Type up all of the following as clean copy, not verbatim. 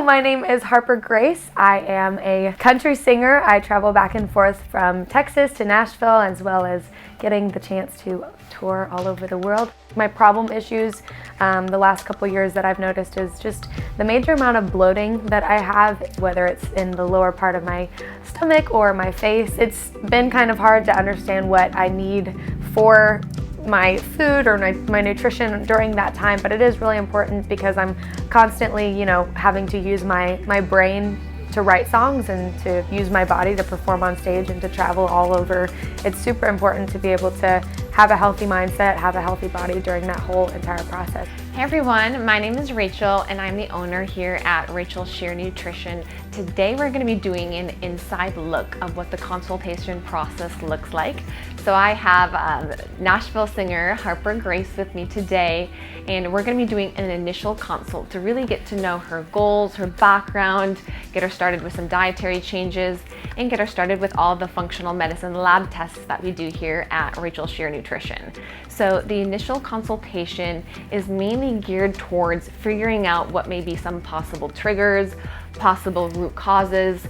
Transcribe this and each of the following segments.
my name is Harper Grace. I am a country singer. I travel back and forth from Texas to Nashville, as well as getting the chance to tour all over the world. My problem issues the last couple years that I've noticed is just the major amount of bloating that I have, whether it's in the lower part of my stomach or my face. It's been kind of hard to understand what I need for my food or my nutrition during that time, but it is really important because I'm constantly, having to use my brain to write songs and to use my body to perform on stage and to travel all over. It's super important to be able to have a healthy mindset, have a healthy body during that whole entire process. Hey everyone, my name is Rachel and I'm the owner here at Scheer Nutrition. Today we're going to be doing an inside look of what the consultation process looks like. So I have Nashville singer Harper Grace with me today, and we're going to be doing an initial consult to really get to know her goals, her background, get her started with some dietary changes, and get her started with all the functional medicine lab tests that we do here at Scheer Nutrition. So the initial consultation is mainly geared towards figuring out what may be some possible triggers, possible root causes.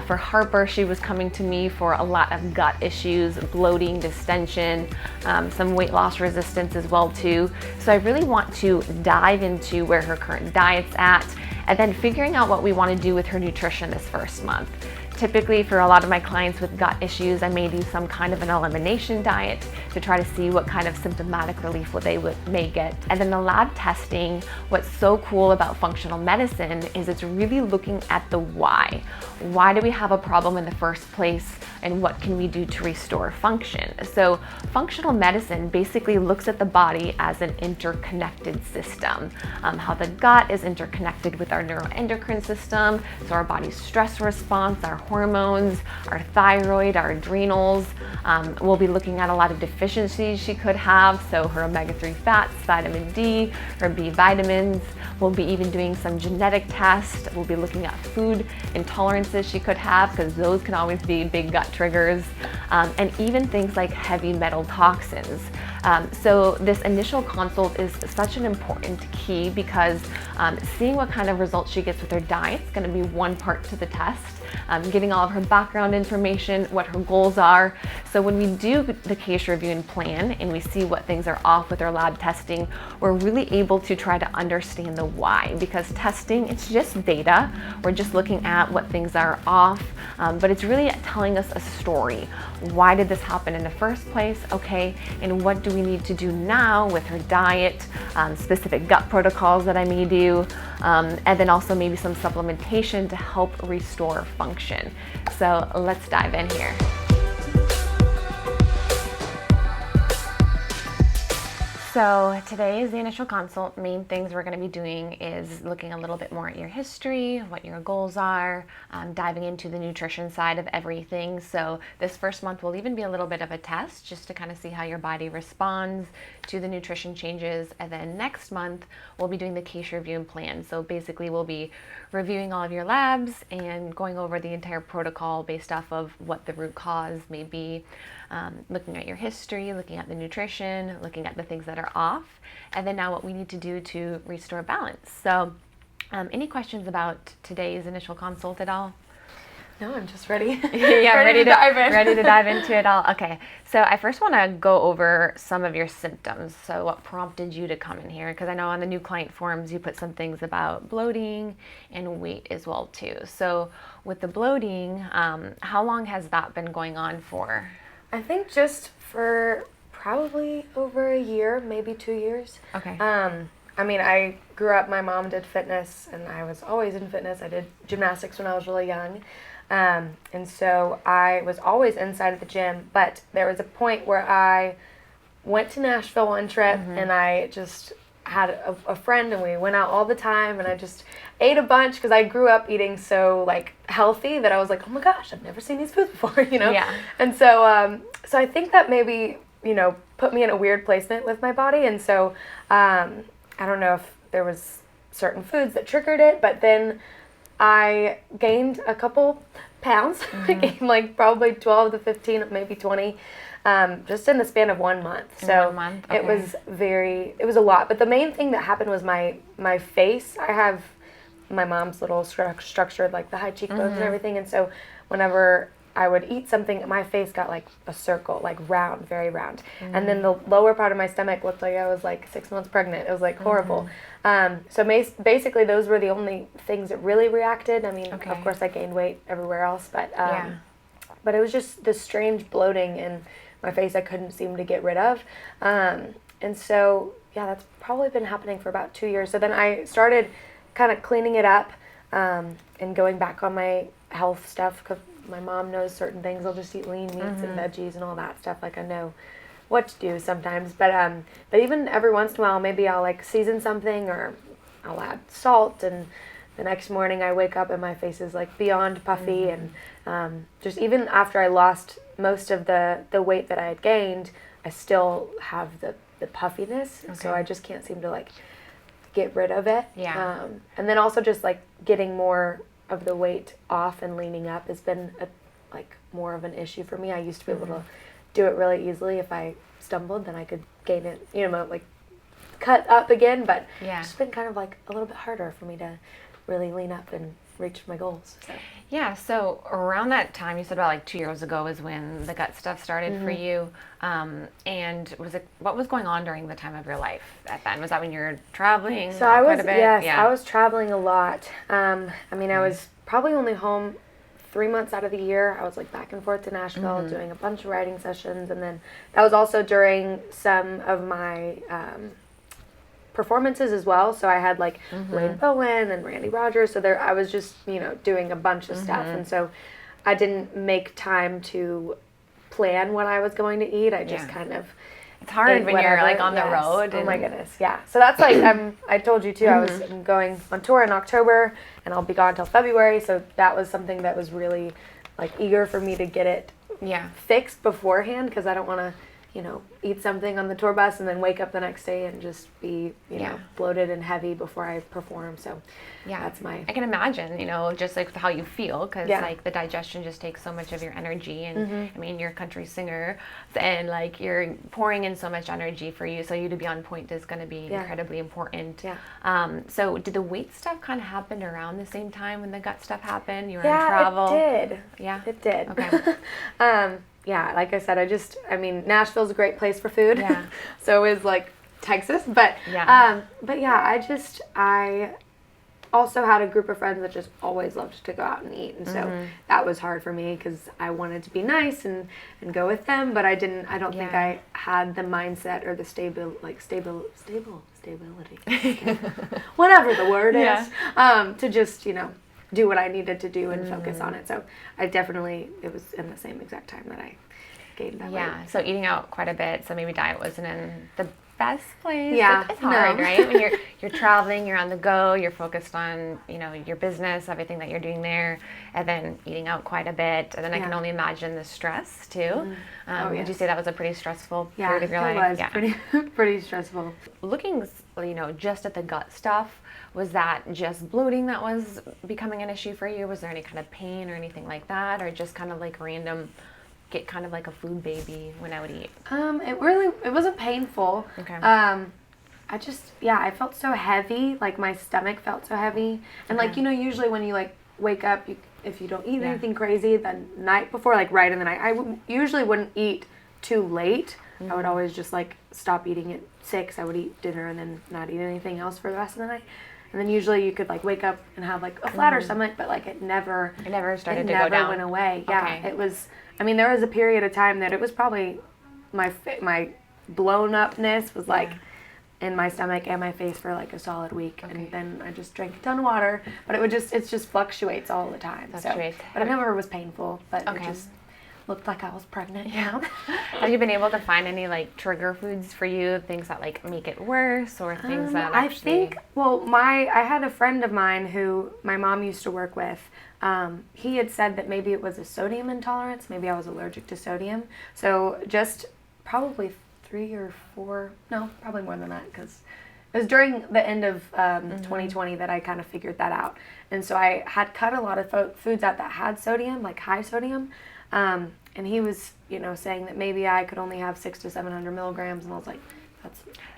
For Harper, she was coming to me for a lot of gut issues, bloating, distension, some weight loss resistance as well too. So I really want to dive into where her current diet's at and then figuring out what we want to do with her nutrition this first month. Typically, for a lot of my clients with gut issues, I may do some kind of an elimination diet to try to see what kind of symptomatic relief they may get. And then the lab testing, what's so cool about functional medicine is it's really looking at the why. Why do we have a problem in the first place, and what can we do to restore function? So functional medicine basically looks at the body as an interconnected system. How the gut is interconnected with our neuroendocrine system, so our body's stress response, our hormones, our thyroid, our adrenals. We'll be looking at a lot of deficiencies she could have, so her omega-3 fats, vitamin D, her B vitamins. We'll be even doing some genetic tests. We'll be looking at food intolerances she could have, because those can always be big gut triggers, and even things like heavy metal toxins. So this initial consult is such an important key because seeing what kind of results she gets with her diet is going to be one part to the test. Getting all of her background information, what her goals are. So when we do the case review and plan and we see what things are off with our lab testing, we're really able to try to understand the why, because testing, it's just data. We're just looking at what things are off, but it's really telling us a story. Why did this happen in the first place? Okay, and what do we need to do now with her diet, specific gut protocols that I may do, and then also maybe some supplementation to help restore function. So let's dive in here. So today is the initial consult. Main things we're going to be doing is looking a little bit more at your history, what your goals are, diving into the nutrition side of everything. So this first month will even be a little bit of a test just to kind of see how your body responds to the nutrition changes. And then next month, we'll be doing the case review and plan. So basically we'll be reviewing all of your labs and going over the entire protocol based off of what the root cause may be. Looking at your history, looking at the nutrition, looking at the things that are off, and then now what we need to do to restore balance. So any questions about today's initial consult at all? No, I'm just ready. Yeah, ready to dive in. Ready to dive into it all. Okay, so I first want to go over some of your symptoms. So what prompted you to come in here? Because I know on the new client forms you put some things about bloating and weight as well too. So with the bloating, how long has that been going on for? I think just for probably over a year, maybe 2 years. Okay. I grew up, my mom did fitness, and I was always in fitness. I did gymnastics when I was really young. And so I was always inside of the gym, but there was a point where I went to Nashville one trip, and I just had a friend, and we went out all the time, and I just ate a bunch because I grew up eating so healthy that I was like, oh my gosh, I've never seen these foods before, Yeah. And so so I think that maybe put me in a weird placement with my body, and so I don't know if there was certain foods that triggered it, but then I gained a couple pounds. I gained probably 12 to 15, maybe 20. Just in the span of 1 month. So 1 month, okay. It was a lot. But the main thing that happened was my face. I have my mom's little structure, like the high cheekbones and everything. And so whenever I would eat something, my face got like a circle, like round, very round. And then the lower part of my stomach looked like I was like 6 months pregnant. It was like horrible. So basically those were the only things that really reacted. I mean, of course I gained weight everywhere else, but it was just this strange bloating in my face I couldn't seem to get rid of. And so, yeah, that's probably been happening for about 2 years. So then I started kind of cleaning it up and going back on my health stuff, because my mom knows certain things. I'll just eat lean meats and veggies and all that stuff. Like, I know what to do sometimes. But even every once in a while, maybe I'll like season something, or I'll add salt, and the next morning I wake up and my face is like beyond puffy. And just even after I lost most of the weight that I had gained, I still have the puffiness. So I just can't seem to like get rid of it. And then also just like getting more of the weight off and leaning up has been like more of an issue for me. I used to be able to do it really easily. If I stumbled, then I could gain it, like cut up again. But it's been kind of like a little bit harder for me to really lean up and reach my goals. So. Yeah, so around that time, you said about like 2 years ago is when the gut stuff started for you. And what was going on during the time of your life at then? Was that when you were traveling? So I was, I was traveling a lot. I mean, I was probably only home 3 months out of the year. I was like back and forth to Nashville doing a bunch of writing sessions. And then that was also during some of my performances as well. So I had like Wayne Bowen and Randy Rogers. So I was just, doing a bunch of stuff. And so I didn't make time to plan what I was going to eat. I just kind of... It's hard when you're like on the road. Oh my goodness, yeah. So that's like, I told you too, I'm going on tour in October, and I'll be gone until February. So that was something that was really like eager for me to get it fixed beforehand, because I don't want to, eat something on the tour bus and then wake up the next day and just be, bloated and heavy before I perform. So that's my... I can imagine, just like how you feel, because like the digestion just takes so much of your energy. And I mean, you're a country singer, and like you're pouring in so much energy for you. So you to be on point is going to be incredibly important. So did the weight stuff kind of happen around the same time when the gut stuff happened? You were on travel? It did. Yeah, it did. Okay. Yeah, like I said, I mean, Nashville's a great place for food. So is like Texas, but I also had a group of friends that just always loved to go out and eat, and so that was hard for me, because I wanted to be nice and go with them, but I don't think I had the mindset or the stability, whatever the word is, to just, do what I needed to do and focus on it. So it was in the same exact time that I gained that weight. Yeah, so eating out quite a bit, so maybe diet wasn't in the best place. Yeah. It's hard, right? When you're traveling, you're on the go, you're focused on, your business, everything that you're doing there, and then eating out quite a bit. And then I can only imagine the stress too. Would you say that was a pretty stressful period of your life? Yeah, it was pretty stressful. Looking, just at the gut stuff, was that just bloating that was becoming an issue for you? Was there any kind of pain or anything like that, or just kind of like random, get kind of like a food baby when I would eat? It wasn't painful. Okay. I felt so heavy, like my stomach felt so heavy. And like, usually when you like wake up, if you don't eat anything crazy the night before, like right in the night, I usually wouldn't eat too late. I would always just like stop eating at 6. I would eat dinner and then not eat anything else for the rest of the night. And then usually you could like wake up and have like a flatter stomach, but like it never started to go down. It never went away. Yeah, it was. I mean, there was a period of time that it was probably my blown upness was like in my stomach and my face for like a solid week, and then I just drank a ton of water. But it just fluctuates all the time. But it never was painful. But it just looked like I was pregnant. Yeah. Have you been able to find any like trigger foods for you, things that like make it worse, or things that actually... I had a friend of mine who my mom used to work with. He had said that maybe it was a sodium intolerance. Maybe I was allergic to sodium. So just probably 3 or 4, no, probably more than that, because it was during the end of 2020 that I kind of figured that out. And so I had cut a lot of foods out that had sodium, like high sodium. And he was, saying that maybe I could only have 600 to 700 milligrams, and I was like,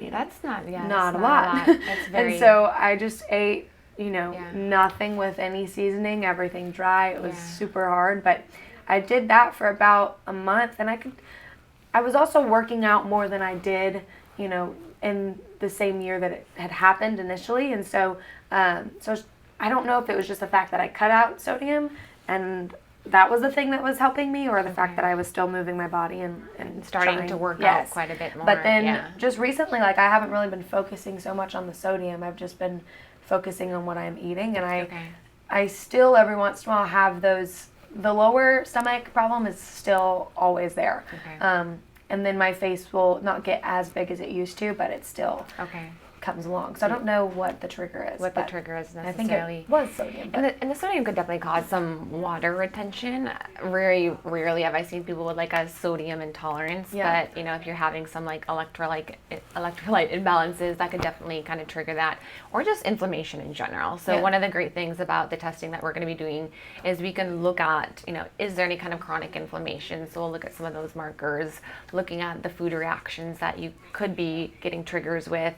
that's not a lot. That's very... And so I just ate nothing with any seasoning, everything dry. It was super hard, but I did that for about a month, and I was also working out more than I did, in the same year that it had happened initially, and so I don't know if it was just the fact that I cut out sodium and that was the thing that was helping me, or the fact that I was still moving my body and starting to work out quite a bit more. But then just recently, I haven't really been focusing so much on the sodium. I've just been focusing on what I'm eating, and I still every once in a while have those. The lower stomach problem is still always there. And then my face will not get as big as it used to, but it still comes along. So I don't know what the trigger is. What the trigger is necessarily. I think it was sodium. And the sodium could definitely cause some water retention. Very rarely have I seen people with a sodium intolerance. But if you're having some electrolyte imbalances, that could definitely kind of trigger that, or just inflammation in general. So one of the great things about the testing that we're going to be doing is we can look at is there any kind of chronic inflammation. So we'll look at some of those markers, looking at the food reactions that you could be getting triggers with.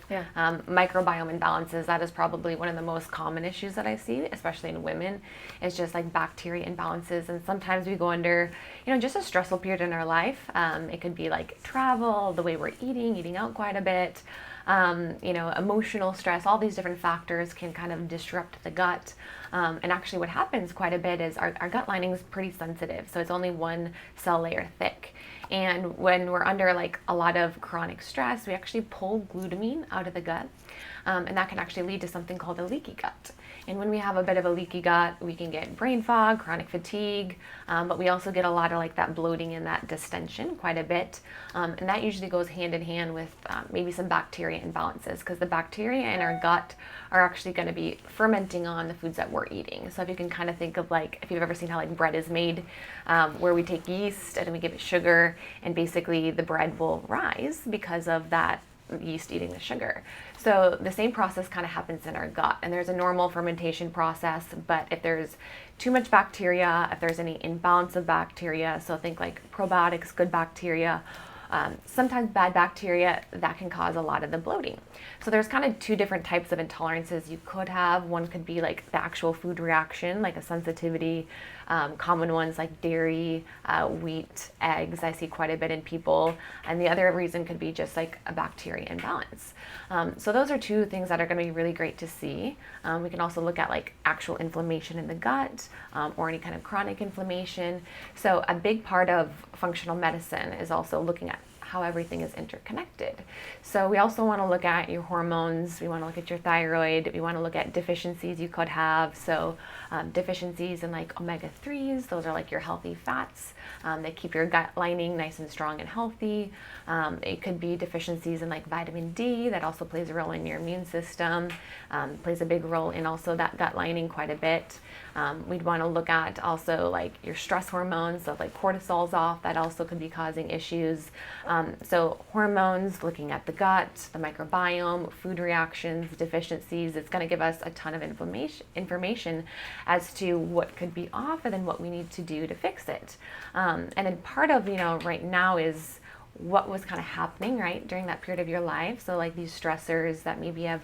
Microbiome imbalances, that is probably one of the most common issues that I see, especially in women. It's just bacteria imbalances, and sometimes we go under just a stressful period in our life. It could be travel, the way we're eating out quite a bit, emotional stress. All these different factors can kind of disrupt the gut. And actually what happens quite a bit is our gut lining is pretty sensitive, so it's only one cell layer thick. And when we're under a lot of chronic stress, we actually pull glutamine out of the gut, and that can actually lead to something called a leaky gut. And when we have a bit of a leaky gut, we can get brain fog, chronic fatigue, but we also get a lot of that bloating and that distension quite a bit. And that usually goes hand in hand with maybe some bacteria imbalances, because the bacteria in our gut are actually going to be fermenting on the foods that we're eating. So if you can kind of think of if you've ever seen how bread is made, where we take yeast and then we give it sugar, and basically the bread will rise because of that yeast eating the sugar. So the same process kind of happens in our gut, and there's a normal fermentation process, but if there's too much bacteria, if there's any imbalance of bacteria, so think probiotics, good bacteria, sometimes bad bacteria, that can cause a lot of the bloating. So there's kind of two different types of intolerances you could have. One could be the actual food reaction, a sensitivity. Common ones like dairy, wheat, eggs, I see quite a bit in people. And the other reason could be just a bacteria imbalance. So those are two things that are going to be really great to see. We can also look at actual inflammation in the gut, or any kind of chronic inflammation. So a big part of functional medicine is also looking at how everything is interconnected. So we also want to look at your hormones, we want to look at your thyroid, we want to look at deficiencies you could have. So deficiencies in omega-3s, those are your healthy fats. They keep your gut lining nice and strong and healthy. It could be deficiencies in vitamin D, that also plays a role in your immune system, plays a big role in also that gut lining quite a bit. We'd want to look at also your stress hormones, so cortisol's off, that also could be causing issues. So hormones, looking at the gut, the microbiome, food reactions, deficiencies, it's going to give us a ton of information as to what could be off and then what we need to do to fix it. And then part of, right now is what was kind of happening, right, during that period of your life. So these stressors that maybe have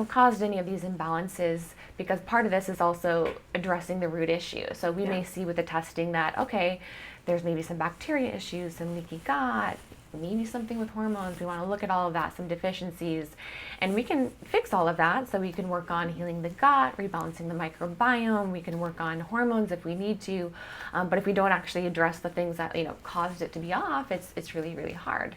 caused any of these imbalances, because part of this is also addressing the root issue. So we may see with the testing that, okay, there's maybe some bacteria issues, some leaky gut, maybe something with hormones. We want to look at all of that, some deficiencies, and we can fix all of that. So we can work on healing the gut, rebalancing the microbiome. We can work on hormones if we need to, but if we don't actually address the things that caused it to be off, it's really, really hard.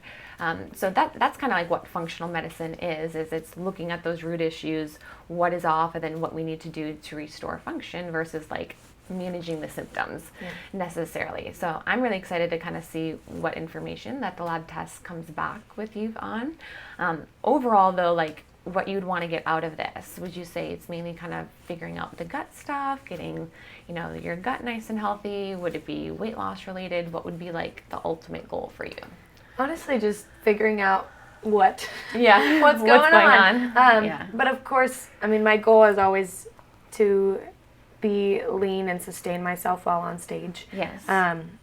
So that's kind of what functional medicine is it's looking at those root issues, what is off, and then what we need to do to restore function versus managing the symptoms necessarily. So I'm really excited to kind of see what information that the lab test comes back with you on. Overall though, what you'd want to get out of this, would you say it's mainly kind of figuring out the gut stuff, getting your gut nice and healthy? Would it be weight loss related? What would be the ultimate goal for you? Honestly, just figuring out what's going going on. But of course, my goal is always to be lean and sustain myself while on stage. Yes.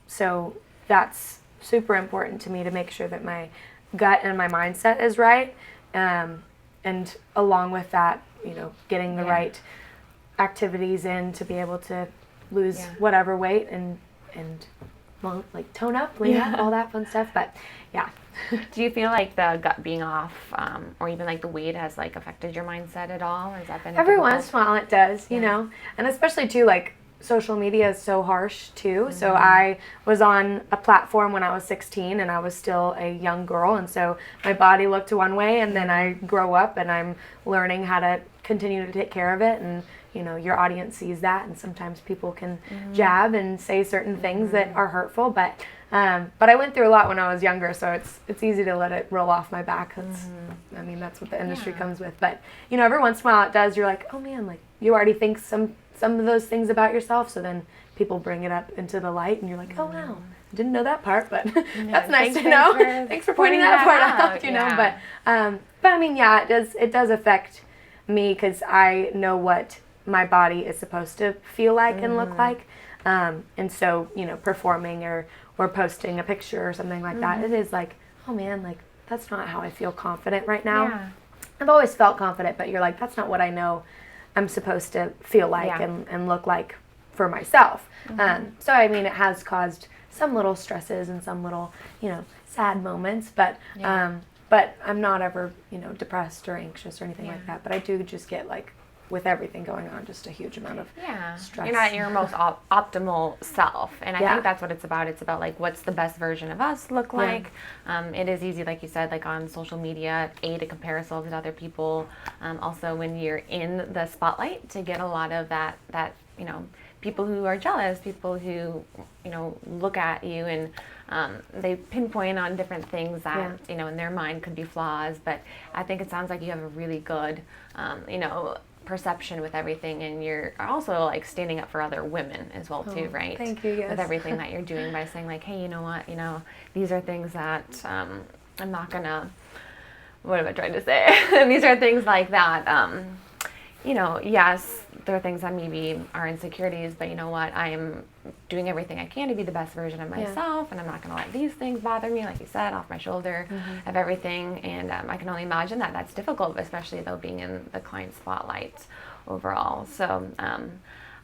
So that's super important to me, to make sure that my gut and my mindset is right. And along with that, getting the right activities in to be able to lose whatever weight and well, like tone up, lean up, all that fun stuff. But yeah. Do you feel like the gut being off, or even like the weight has like affected your mindset at all, or has that been every once in a while it does, you know, and especially too, like social media is so harsh too. So I was on a platform when I was 16 and I was still a young girl, and so my body looked one way, and then I grow up and I'm learning how to continue to take care of it, and your audience sees that, and sometimes people can jab and say certain things that are hurtful, but I went through a lot when I was younger, so it's easy to let it roll off my back. That's what the industry comes with. But every once in a while it does. You're like, oh man, like you already think some of those things about yourself, so then people bring it up into the light, and you're like, oh wow, I didn't know that part, but that's nice to know. Thanks for pointing that part out. But I mean, yeah, it does affect me because I know what my body is supposed to feel like and look like, and so performing or posting a picture or something like that, it is like, oh man, like that's not how I feel confident right now. I've always felt confident, but you're like, that's not what I know I'm supposed to feel like and look like for myself. So I mean, it has caused some little stresses and some little sad moments, but I'm not ever depressed or anxious or anything like that. But I do just get like, with everything going on, just a huge amount of stress. You're not your most optimal self, and I think that's what it's about. It's about like, what's the best version of us look like. It is easy, like you said, like on social media, to compare ourselves to other people. Also, when you're in the spotlight, to get a lot of that people who are jealous, people who look at you and they pinpoint on different things that in their mind could be flaws. But I think it sounds like you have a really good perception with everything, and you're also like standing up for other women as well too, right? Thank you. Yes. With everything that you're doing, by saying like, hey, you know what, these are things that I'm not gonna, what am I trying to say? These are things like that, yes, there are things that maybe are insecurities, but you know what, I am doing everything I can to be the best version of myself, and I'm not going to let these things bother me, like you said, off my shoulder of everything. And I can only imagine that that's difficult, especially though being in the client spotlight overall. So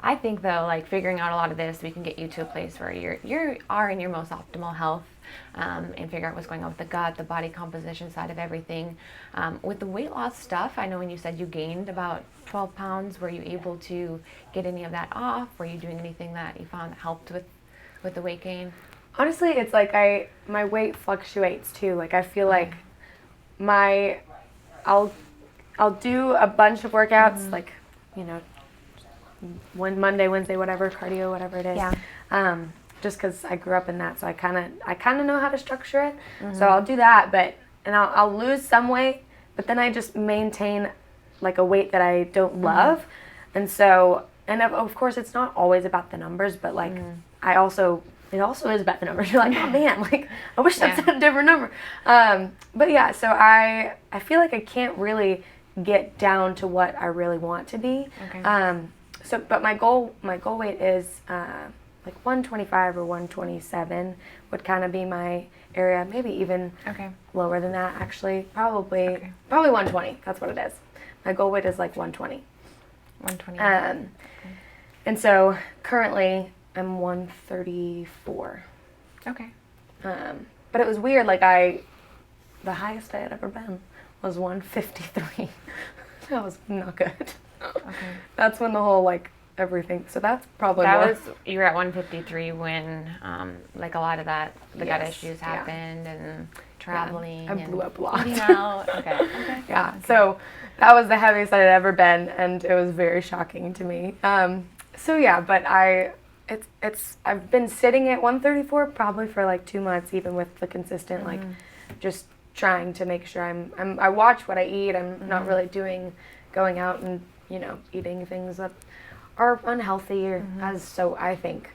I think though, like figuring out a lot of this, we can get you to a place where you are in your most optimal health, and figure out what's going on with the gut, the body composition side of everything. With the weight loss stuff, I know when you said you gained about 12 pounds, were you able to get any of that off? Were you doing anything that you found helped with the weight gain? Honestly, it's like my weight fluctuates too. Like I feel like I'll do a bunch of workouts, like one Monday, Wednesday, whatever, cardio, whatever it is. Just because I grew up in that, so I kind of know how to structure it. So I'll do that, and I'll lose some weight, but then I just maintain like a weight that I don't love. And so, and of course it's not always about the numbers, but like it also is about the numbers. You're like, oh man, like I wish that's a different number. But yeah, so I feel like I can't really get down to what I really want to be. But my goal weight is like 125 or 127 would kind of be my area, maybe even lower than that actually. Probably 120. That's what it is. My goal weight is like 120. 120. And so currently I'm 134. Okay. But it was weird, like the highest I had ever been was 153. That was not good. That's when the whole like everything, so that's probably you were at 153 when like a lot of the gut issues happened and traveling. I blew up a lot. So that was the heaviest I had ever been, and it was very shocking to me. But I've been sitting at 134 probably for like 2 months, even with the consistent like just trying to make sure I watch what I eat. I'm not really going out and eating things that are unhealthy, or so I think,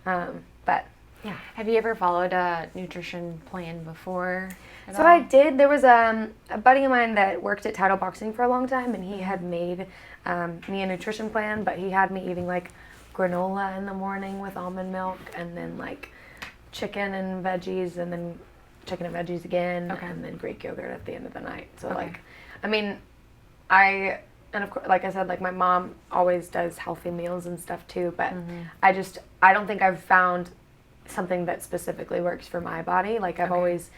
but yeah. Have you ever followed a nutrition plan before? So I did. There was a buddy of mine that worked at Title Boxing for a long time, and he had made me a nutrition plan, but he had me eating like granola in the morning with almond milk, and then like chicken and veggies, and then chicken and veggies again, and then Greek yogurt at the end of the night. So like, I mean, and of course, like I said, like my mom always does healthy meals and stuff too, but I don't think I've found something that specifically works for my body. Like I've always,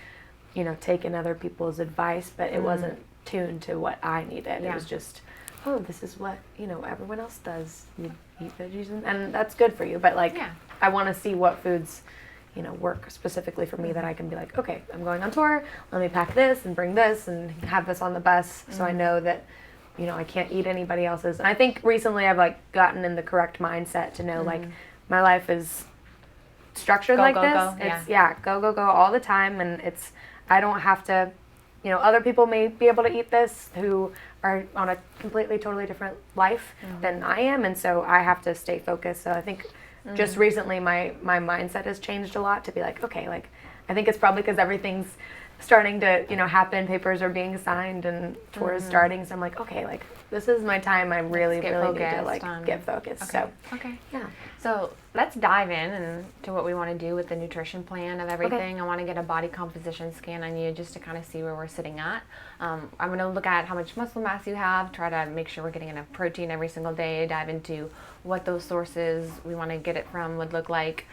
you know, taken other people's advice, but it wasn't tuned to what I needed. It was just, oh, this is what, you know, everyone else does. You eat veggies and that's good for you. But like, I want to see what foods, you know, work specifically for me that I can be like, okay, I'm going on tour. Let me pack this and bring this and have this on the bus. So I know that, you know, I can't eat anybody else's. And I think recently I've like gotten in the correct mindset to know like my life is structured Go, like go, this. go. It's go all the time. And it's, I don't have to, you know, other people may be able to eat this who are on a completely, totally different life than I am. And so I have to stay focused. So I think just recently my mindset has changed a lot to be like, okay, like, I think it's probably because everything's starting to, you know, happen. Papers are being signed and tours starting. So I'm like, okay, like, this is my time. I really need to like get focused. So, So let's dive in and to what we want to do with the nutrition plan of everything. I want to get a body composition scan on you just to kind of see where we're sitting at. I'm going to look at how much muscle mass you have, try to make sure we're getting enough protein every single day, dive into what those sources we want to get it from would look like,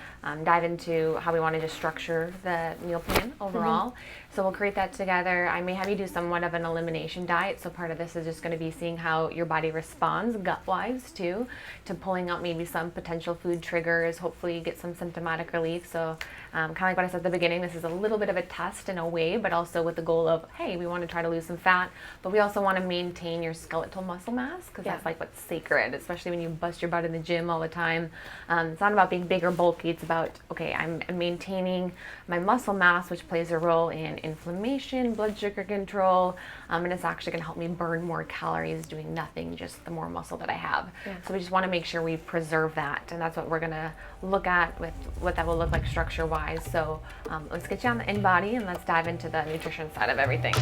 dive into how we want to just structure the meal plan overall. So we'll create that together. I may have you do somewhat of an elimination diet. So part of this is just going to be seeing how your body responds gut-wise too, to pulling out maybe some potential food triggers, hopefully get some symptomatic relief. So kind of like what I said at the beginning, this is a little bit of a test in a way, but also with the goal of, hey, we want to try to lose some fat, but we also want to maintain your skeletal muscle mass because that's like what's sacred, especially when you bust your butt in the gym all the time. It's not about being big or bulky. It's about, okay, I'm maintaining my muscle mass, which plays a role in inflammation, blood sugar control, and it's actually going to help me burn more calories doing nothing, just the more muscle that I have. So we just want to make sure we preserve that, and that's what we're going to look at with what that will look like structure-wise. So let's get you on the in-body and let's dive into the nutrition side of everything.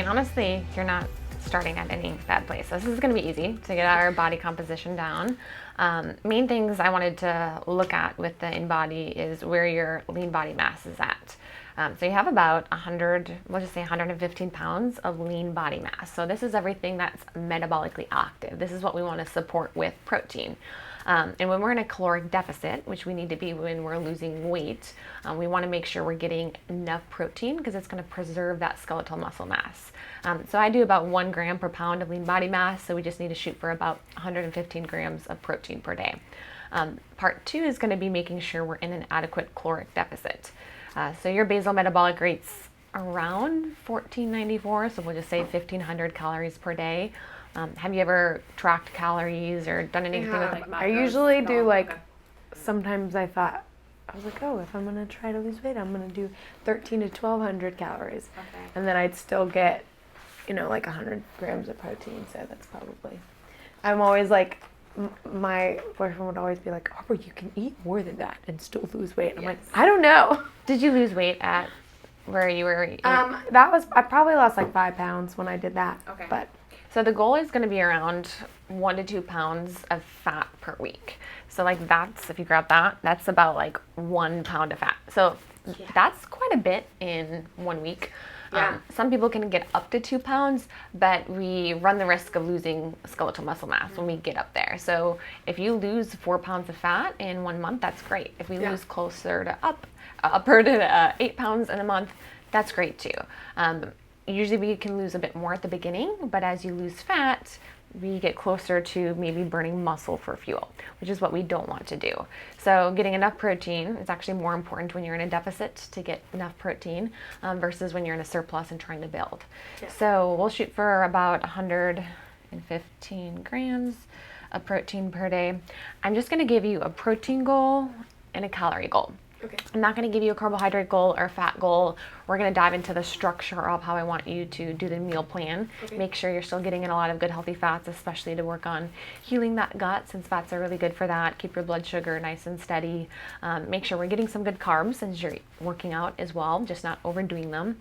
Honestly, you're not starting at any bad place. So this is going to be easy to get our body composition down. Main things I wanted to look at with the in-body is where your lean body mass is at. So you have about 100, we'll just say 115 pounds of lean body mass. So this is everything that's metabolically active. This is what we want to support with protein. And when we're in a caloric deficit, which we need to be when we're losing weight, we want to make sure we're getting enough protein because it's going to preserve that skeletal muscle mass. So I do about 1 gram per pound of lean body mass, so we just need to shoot for about 115 grams of protein per day. Part 2 is going to be making sure we're in an adequate caloric deficit. So your basal metabolic rate's around 1494, so we'll just say 1,500 calories per day. Have you ever tracked calories or done anything with it? I usually do like, sometimes I thought, I was like, oh, if I'm going to try to lose weight, I'm going to do 1,300 to 1,200 calories. And then I'd still get, you know, like 100 grams of protein. So that's probably, I'm always like, my boyfriend would always be like, Harper, you can eat more than that and still lose weight. I'm like, I don't know. Did you lose weight at where you were? I probably lost like 5 pounds when I did that. But so the goal is going to be around 1 to 2 pounds of fat per week. So like that's, if you grab that, that's about like 1 pound of fat. So that's quite a bit in 1 week. Some people can get up to 2 pounds, but we run the risk of losing skeletal muscle mass when we get up there. So if you lose 4 pounds of fat in 1 month, that's great. If we lose closer to upper to 8 pounds in a month, that's great too. Usually we can lose a bit more at the beginning, but as you lose fat, we get closer to maybe burning muscle for fuel, which is what we don't want to do. So getting enough protein is actually more important when you're in a deficit to get enough protein versus when you're in a surplus and trying to build. So we'll shoot for about 115 grams of protein per day. I'm just going to give you a protein goal and a calorie goal. I'm not going to give you a carbohydrate goal or a fat goal we're going to dive into the structure of how I want you to do the meal plan. Okay. Make sure you're still getting in a lot of good healthy fats, especially to work on healing that gut, since fats are really good for that. Keep your blood sugar nice and steady. Make sure we're getting some good carbs since you're working out as well, just not overdoing them.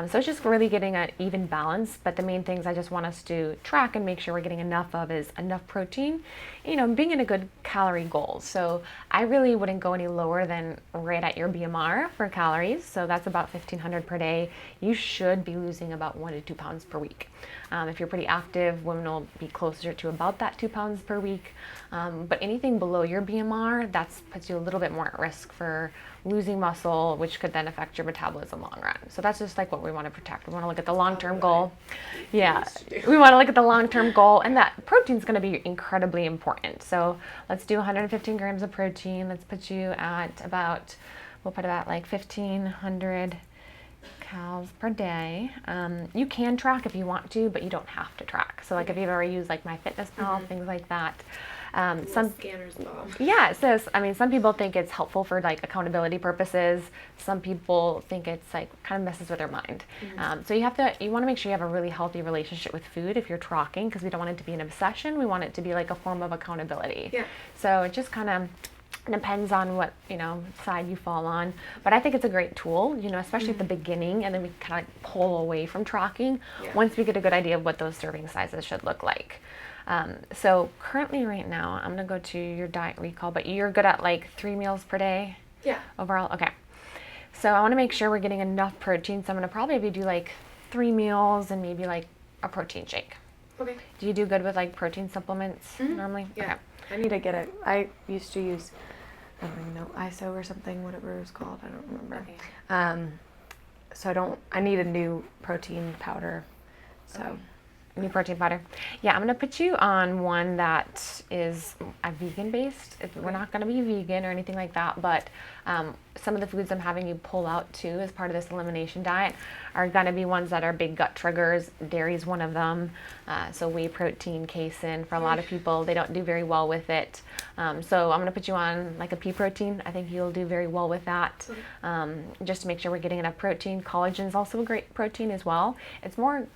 So it's just really getting an even balance. But the main things I just want us to track and make sure we're getting enough of is enough protein, being in a good calorie goal. So I really wouldn't go any lower than right at your BMR for calories. So that's about 1,500 per day. You should be losing about 1 to 2 pounds per week. If you're pretty active, women will be closer to about that 2 pounds per week. But anything below your BMR, that puts you a little bit more at risk for losing muscle, which could then affect your metabolism long run. So that's just like what we want to protect. We want to look at the long-term goal. Yeah, we want to look at the long-term goal, and that protein is going to be incredibly important. So let's do 115 grams of protein. Let's put you at about, we'll put about like 1,500 calories per day. You can track if you want to, but you don't have to track. So like if you've ever used like MyFitnessPal, things like that. Some scanners bomb. Yeah, so some people think it's helpful for like accountability purposes. Some people think it's like kind of messes with their mind. So you want to make sure you have a really healthy relationship with food if you're tracking, because we don't want it to be an obsession. We want it to be like a form of accountability. Yeah. So it just kind of depends on what side you fall on, but I think it's a great tool, especially at the beginning, and then we kind of pull away from tracking once we get a good idea of what those serving sizes should look like. So currently right now, I'm gonna go to your diet recall, but you're good at like 3 meals per day? Yeah. Overall? Okay. So I wanna make sure we're getting enough protein, so I'm gonna probably do like 3 meals and maybe like a protein shake. Okay. Do you do good with like protein supplements normally? Yeah. Okay. I need to get it. I used to use, I don't even know, ISO or something, whatever it was called. I don't remember. Okay. So I need a new protein powder. So. New protein powder. Yeah, I'm gonna put you on one that is vegan based. We're not gonna be vegan or anything like that, but some of the foods I'm having you pull out too as part of this elimination diet are gonna be ones that are big gut triggers. Dairy is one of them. So whey protein, casein, for a lot of people, they don't do very well with it. So I'm gonna put you on like a pea protein. I think you'll do very well with that. Just to make sure we're getting enough protein. Collagen is also a great protein as well. It's more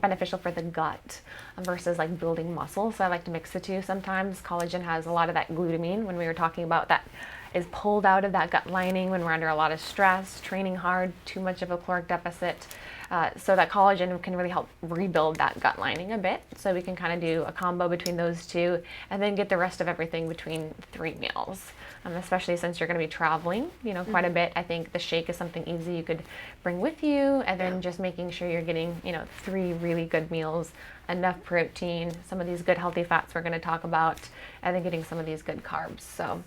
beneficial for the gut versus like building muscle. So I like to mix the two sometimes. Collagen has a lot of that glutamine when we were talking about that is pulled out of that gut lining when we're under a lot of stress, training hard, too much of a caloric deficit. So that collagen can really help rebuild that gut lining a bit. So we can kind of do a combo between those two and then get the rest of everything between 3 meals. Especially since you're going to be traveling, quite a bit. I think the shake is something easy you could bring with you, and then just making sure you're getting, 3 really good meals, enough protein, some of these good healthy fats we're going to talk about, and then getting some of these good carbs. So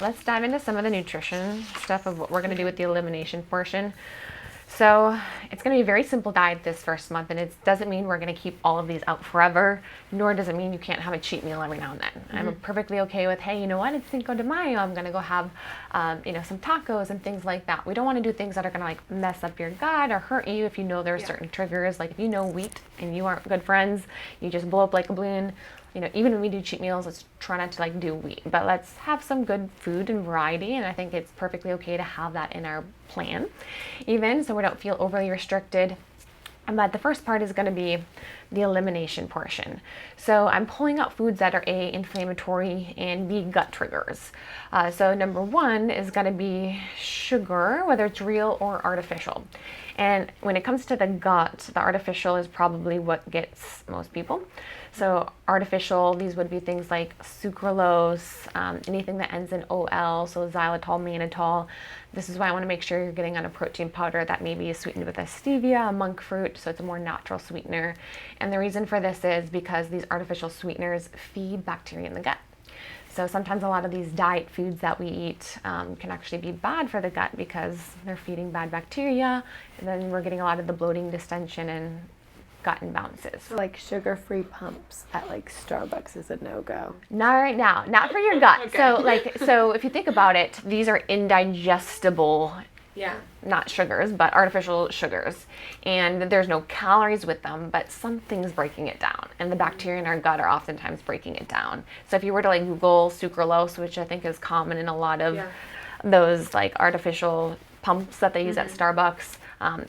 let's dive into some of the nutrition stuff of what we're going to do with the elimination portion. So it's going to be a very simple diet this first month, and it doesn't mean we're going to keep all of these out forever, nor does it mean you can't have a cheat meal every now and then. I'm perfectly okay with, hey, you know what, it's Cinco de Mayo, I'm going to go have, some tacos and things like that. We don't want to do things that are going to like mess up your gut or hurt you if you know there are certain triggers. Like if you know wheat and you aren't good friends, you just blow up like a balloon. Even when we do cheat meals, let's try not to like do wheat, but let's have some good food and variety. And I think it's perfectly okay to have that in our plan, even so we don't feel overly restricted. But the first part is going to be the elimination portion. So I'm pulling out foods that are inflammatory and B, gut triggers. So number 1 is going to be sugar, whether it's real or artificial. And when it comes to the gut, the artificial is probably what gets most people. So artificial, these would be things like sucralose, anything that ends in OL, so xylitol, mannitol. This is why I want to make sure you're getting on a protein powder that maybe is sweetened with a stevia, a monk fruit, so it's a more natural sweetener. And the reason for this is because these artificial sweeteners feed bacteria in the gut. So sometimes a lot of these diet foods that we eat can actually be bad for the gut because they're feeding bad bacteria, and then we're getting a lot of the bloating, distension, and gut imbalances. So like sugar-free pumps at like Starbucks is a no-go. Not right now, not for your gut. Okay. So if you think about it, these are indigestible, not sugars, but artificial sugars. And there's no calories with them, but something's breaking it down. And the bacteria in our gut are oftentimes breaking it down. So if you were to like Google sucralose, which I think is common in a lot of those like artificial pumps that they use at Starbucks,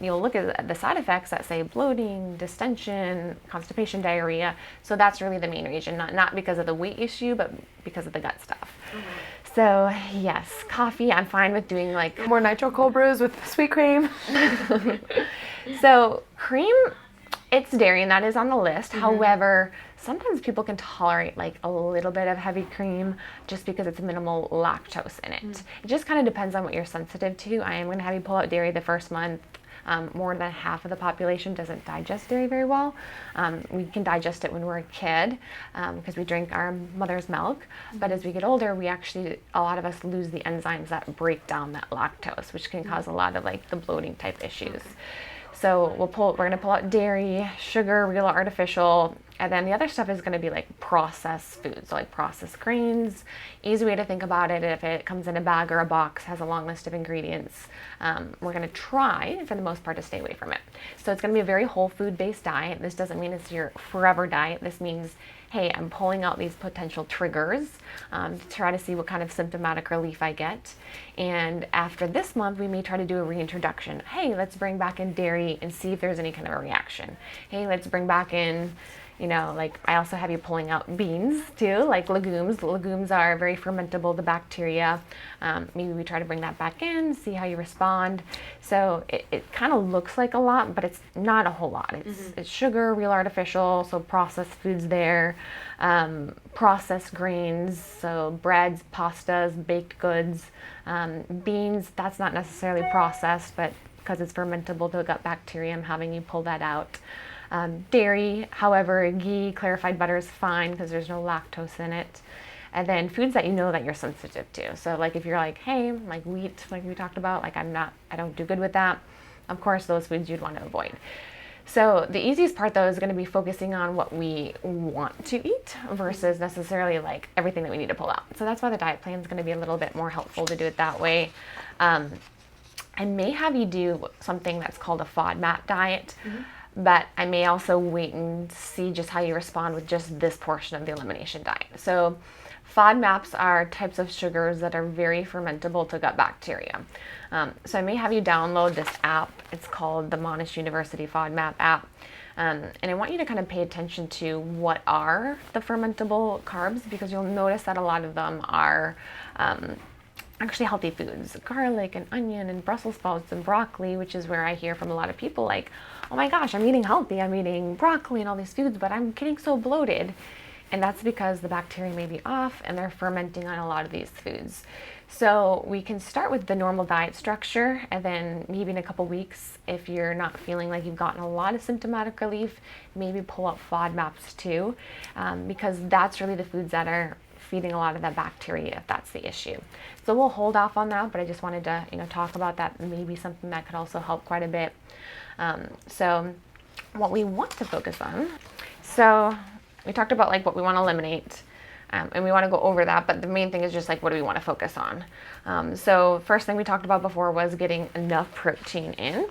you'll look at the side effects that say bloating, distension, constipation, diarrhea. So that's really the main reason, not because of the weight issue, but because of the gut stuff. So yes, coffee, I'm fine with doing like More nitro cold brews with sweet cream. So cream, it's dairy and that is on the list. However, sometimes people can tolerate like a little bit of heavy cream just because it's minimal lactose in it. It just kind of depends on what you're sensitive to. I am going to have you pull out dairy the first month. More than half of the population doesn't digest dairy very well. We can digest it when we're a kid because we drink our mother's milk. But as we get older, a lot of us lose the enzymes that break down that lactose, which can cause a lot of like the bloating type issues. So we're going to pull out dairy, sugar, real or artificial, and then the other stuff is going to be like processed foods, so like processed grains. Easy way to think about it, if it comes in a bag or a box, has a long list of ingredients, we're going to try, for the most part, to stay away from it. So it's going to be a very whole food based diet. This doesn't mean it's your forever diet. This means, hey, I'm pulling out these potential triggers to try to see what kind of symptomatic relief I get. And after this month, we may try to do a reintroduction. Hey, let's bring back in dairy and see if there's any kind of a reaction. Hey, let's bring back in, like I also have you pulling out beans too, like legumes. Legumes are very fermentable to bacteria. Maybe we try to bring that back in, see how you respond. So it kind of looks like a lot, but it's not a whole lot. It's sugar, real artificial, so processed foods there, processed grains, so breads, pastas, baked goods, beans, that's not necessarily processed, but because it's fermentable to gut bacteria, I'm having you pull that out. Dairy, however, ghee, clarified butter is fine because there's no lactose in it. And then foods that you know that you're sensitive to. So like if you're like, hey, like wheat, like we talked about, like I don't do good with that. Of course, those foods you'd want to avoid. So the easiest part though is going to be focusing on what we want to eat versus necessarily like everything that we need to pull out. So that's why the diet plan is going to be a little bit more helpful to do it that way. I may have you do something that's called a Fodmap diet. But I may also wait and see just how you respond with just this portion of the elimination diet. So FODMAPs are types of sugars that are very fermentable to gut bacteria. So I may have you download this app. It's called the Monash University FODMAP app. And I want you to kind of pay attention to what are the fermentable carbs, because you'll notice that a lot of them are actually healthy foods. Garlic and onion and Brussels sprouts and broccoli, which is where I hear from a lot of people like, oh my gosh, I'm eating healthy, I'm eating broccoli and all these foods, but I'm getting so bloated. And that's because the bacteria may be off and they're fermenting on a lot of these foods. So we can start with the normal diet structure, and then maybe in a couple weeks, if you're not feeling like you've gotten a lot of symptomatic relief, maybe pull out FODMAPs too, because that's really the foods that are feeding a lot of that bacteria if that's the issue. So we'll hold off on that, but I just wanted to talk about that, maybe something that could also help quite a bit. So what we want to focus on, so we talked about like what we want to eliminate, and we want to go over that, but the main thing is just like what do we want to focus on. So first thing we talked about before was getting enough protein in.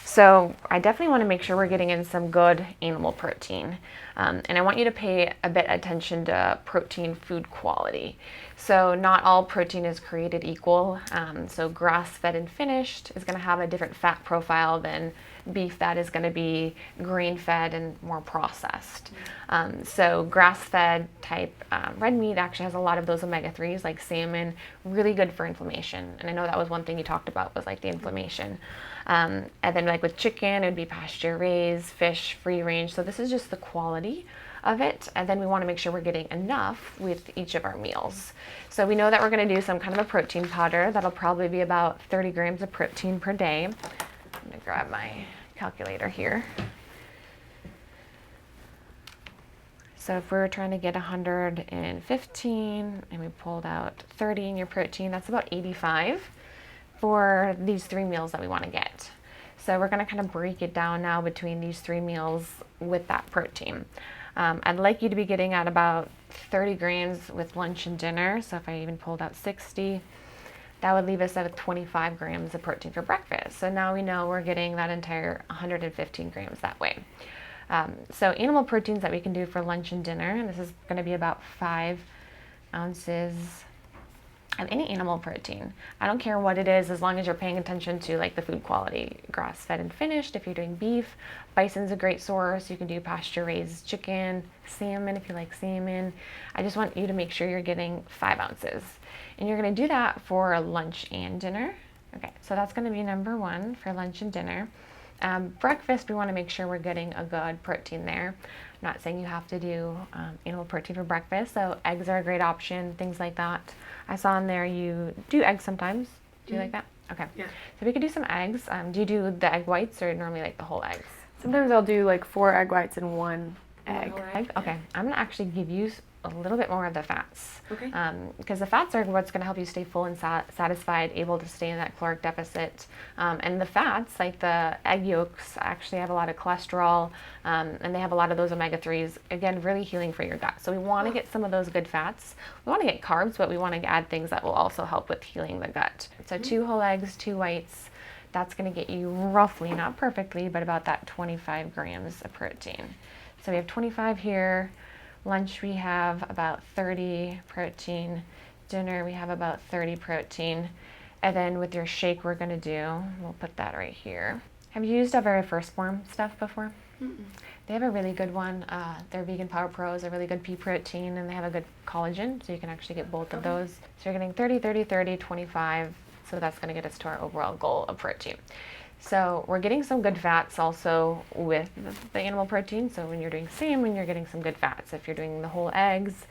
So I definitely want to make sure we're getting in some good animal protein. And I want you to pay a bit attention to protein food quality. So not all protein is created equal. So grass-fed and finished is going to have a different fat profile than beef that is going to be grain-fed and more processed. So grass-fed type red meat actually has a lot of those omega-3s, like salmon, really good for inflammation. And I know that was one thing you talked about, was like the inflammation. And then like with chicken, it would be pasture raised, fish, free range. So this is just the quality of it. And then we want to make sure we're getting enough with each of our meals. So we know that we're going to do some kind of a protein powder. That'll probably be about 30 grams of protein per day. I'm going to grab my calculator here. So if we were trying to get 115 and we pulled out 30 in your protein, that's about 85 for these 3 meals that we want to get. So we're going to kind of break it down now between these 3 meals with that protein. I'd like you to be getting at about 30 grams with lunch and dinner. So if I even pulled out 60, that would leave us at 25 grams of protein for breakfast. So now we know we're getting that entire 115 grams that way. So animal proteins that we can do for lunch and dinner, and this is going to be about 5 ounces of any animal protein. I don't care what it is, as long as you're paying attention to like the food quality, grass-fed and finished. If you're doing beef, bison's a great source. You can do pasture-raised chicken, salmon if you like salmon. I just want you to make sure you're getting 5 ounces. And you're gonna do that for lunch and dinner. Okay, so that's gonna be number 1 for lunch and dinner. Breakfast, we wanna make sure we're getting a good protein there. I'm not saying you have to do animal protein for breakfast, so eggs are a great option, things like that. I saw in there you do eggs sometimes. Do you like that? Okay. Yeah. So we could do some eggs. Do you do the egg whites or normally like the whole eggs? Sometimes I'll do like 4 egg whites and 1 egg. Okay. I'm gonna actually give you a little bit more of the fats. Okay. Because the fats are what's gonna help you stay full and satisfied, able to stay in that caloric deficit. And the fats, like the egg yolks, actually have a lot of cholesterol, and they have a lot of those omega-3s. Again, really healing for your gut. So we want to get some of those good fats. We want to get carbs, but we want to add things that will also help with healing the gut. So 2 whole eggs, 2 whites. That's going to get you roughly, not perfectly, but about that 25 grams of protein. So we have 25 here. Lunch we have about 30 protein. Dinner we have about 30 protein. And then with your shake we're going to do, we'll put that right here. Have you used our very first form stuff before? Mm-mm. They have a really good one. Their Vegan Power Pro is a really good pea protein, and they have a good collagen, so you can actually get both of those. So you're getting 30, 30, 30, 25. So that's going to get us to our overall goal of protein. So we're getting some good fats also with the animal protein. So when you're doing salmon, you're getting some good fats. If you're doing the whole eggs,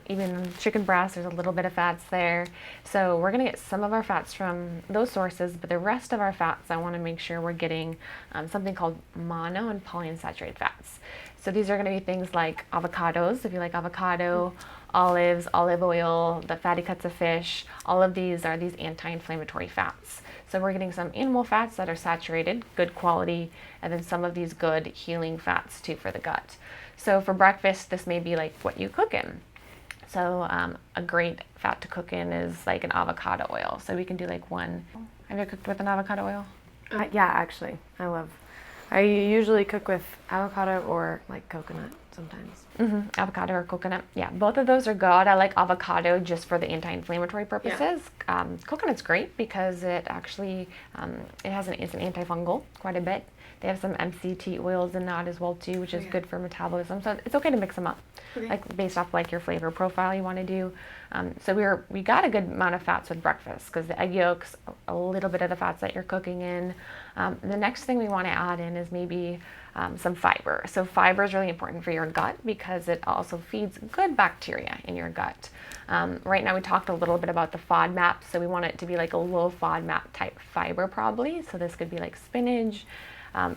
even chicken breast, there's a little bit of fats there. So we're going to get some of our fats from those sources, but the rest of our fats, I want to make sure we're getting something called mono and polyunsaturated fats. So these are going to be things like avocados, if you like avocado, olives, olive oil, the fatty cuts of fish. All of these are these anti-inflammatory fats. So we're getting some animal fats that are saturated, good quality, and then some of these good healing fats too for the gut. So for breakfast, this may be like what you cook in. So a great fat to cook in is like an avocado oil. So we can do like 1. Have you cooked with an avocado oil? Yeah, actually, I usually cook with avocado or like coconut sometimes. Mm-hmm. Avocado or coconut. Yeah, both of those are good. I like avocado just for the anti-inflammatory purposes. Yeah. Coconut's great because it actually it's an antifungal quite a bit. They have some MCT oils in that as well too, which is good for metabolism. So it's okay to mix them up, like based off like your flavor profile you want to do. So we got a good amount of fats with breakfast because the egg yolks, a little bit of the fats that you're cooking in. The next thing we want to add in is maybe some fiber. So fiber is really important for your gut because it also feeds good bacteria in your gut. Right now we talked a little bit about the Fodmap, so we want it to be like a low Fodmap type fiber probably. So this could be like spinach,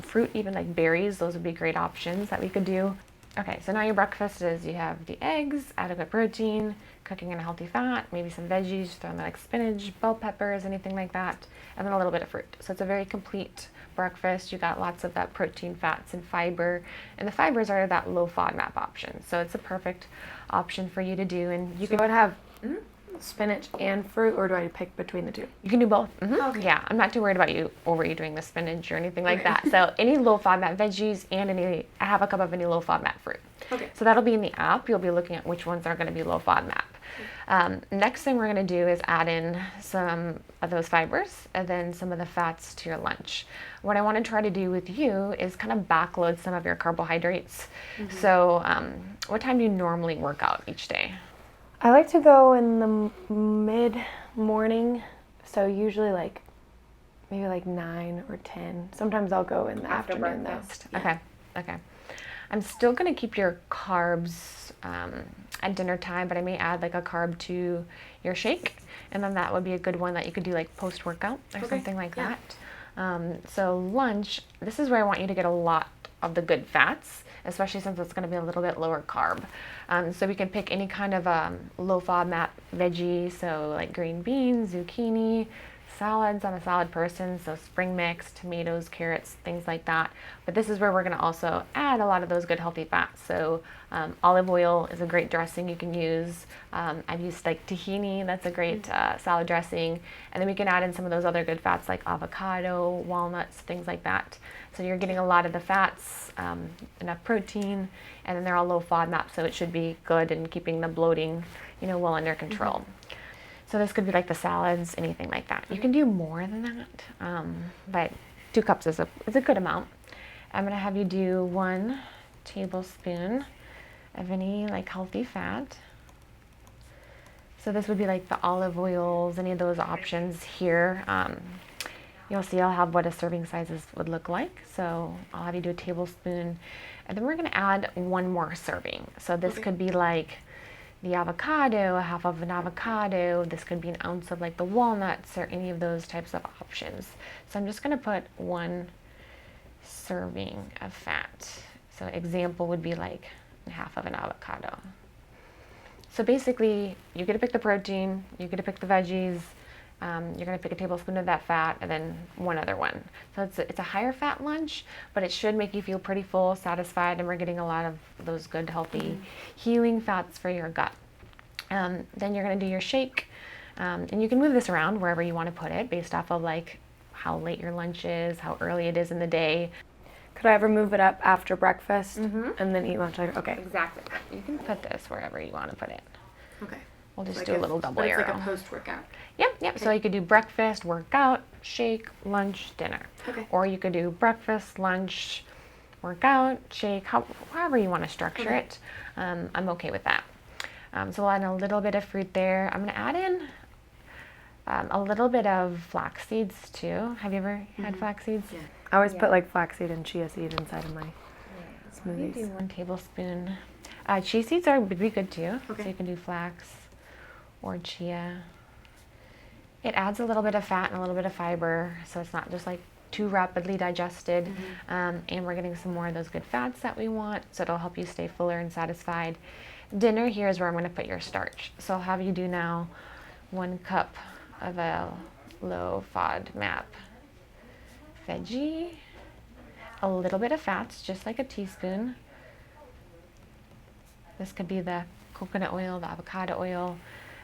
fruit, even like berries. Those would be great options that we could do. Okay, so now your breakfast is you have the eggs, adequate protein, cooking in a healthy fat, maybe some veggies, throw in like spinach, bell peppers, anything like that, and then a little bit of fruit. So it's a very complete breakfast. You got lots of that protein, fats, and fiber, and the fibers are that low FODMAP option. So it's a perfect option for you to do, and you can have spinach and fruit, or do I pick between the two? You can do both. Mm-hmm. Okay. Yeah, I'm not too worried about you overeating the spinach or anything like that. So any low FODMAP veggies and I have a cup of any low FODMAP fruit. Okay. So that'll be in the app. You'll be looking at which ones are going to be low FODMAP. Next thing we're going to do is add in some of those fibers and then some of the fats to your lunch. What I want to try to do with you is kind of backload some of your carbohydrates. Mm-hmm. So what time do you normally work out each day? I like to go in the mid-morning, so usually like maybe like 9 or 10. Sometimes I'll go in the afternoon breakfast. though. Yeah. Okay. I'm still going to keep your carbs at dinner time, but I may add like a carb to your shake, and then that would be a good one that you could do like post-workout or something like that. So lunch, this is where I want you to get a lot of the good fats, especially since it's going to be a little bit lower carb. So we can pick any kind of low FODMAP veggie, so like green beans, zucchini, salads. I'm a salad person, so spring mix, tomatoes, carrots, things like that. But this is where we're going to also add a lot of those good healthy fats. So olive oil is a great dressing you can use. I've used like tahini, that's a great salad dressing. And then we can add in some of those other good fats like avocado, walnuts, things like that. So you're getting a lot of the fats, enough protein, and then they're all low FODMAP, so it should be good in keeping the bloating, well under control. So this could be like the salads, anything like that. You can do more than that, but 2 cups is a good amount. I'm gonna have you do 1 tablespoon of any like healthy fat. So this would be like the olive oils, any of those options here. You'll see I'll have what a serving sizes would look like. So I'll have you do a tablespoon, and then we're gonna add 1 more serving. So this could be like the avocado, 1/2 of an avocado. This could be an ounce of like the walnuts or any of those types of options. So I'm just gonna put 1 serving of fat. So example would be like 1/2 of an avocado. So basically, you get to pick the protein, you get to pick the veggies, you're gonna pick a tablespoon of that fat and then 1 other one. So it's a higher fat lunch, but it should make you feel pretty full, satisfied, and we're getting a lot of those good, healthy, healing fats for your gut. Then you're gonna do your shake, and you can move this around wherever you wanna put it based off of like how late your lunch is, how early it is in the day. Could I ever move it up after breakfast and then eat lunch later? Okay. Exactly. You can put this wherever you want to put it. Okay. We'll just Like do a little double arrow. It's like a post-workout. Yep. Okay. So you could do breakfast, workout, shake, lunch, dinner. Okay. Or you could do breakfast, lunch, workout, shake, however you want to structure it. I'm okay with that. So we'll add a little bit of fruit there. I'm going to add in a little bit of flax seeds too. Have you ever had flax seeds? Yeah. I always put like flaxseed and chia seed inside of my You smoothies. do 1 tablespoon. Chia seeds would be good too. Okay. So you can do flax or chia. It adds a little bit of fat and a little bit of fiber, so it's not just like too rapidly digested. And we're getting some more of those good fats that we want, so it'll help you stay fuller and satisfied. Dinner here is where I'm going to put your starch. So I'll have you do now 1 cup of a low FODMAP veggie, a little bit of fats, just like a teaspoon. This could be the coconut oil, the avocado oil.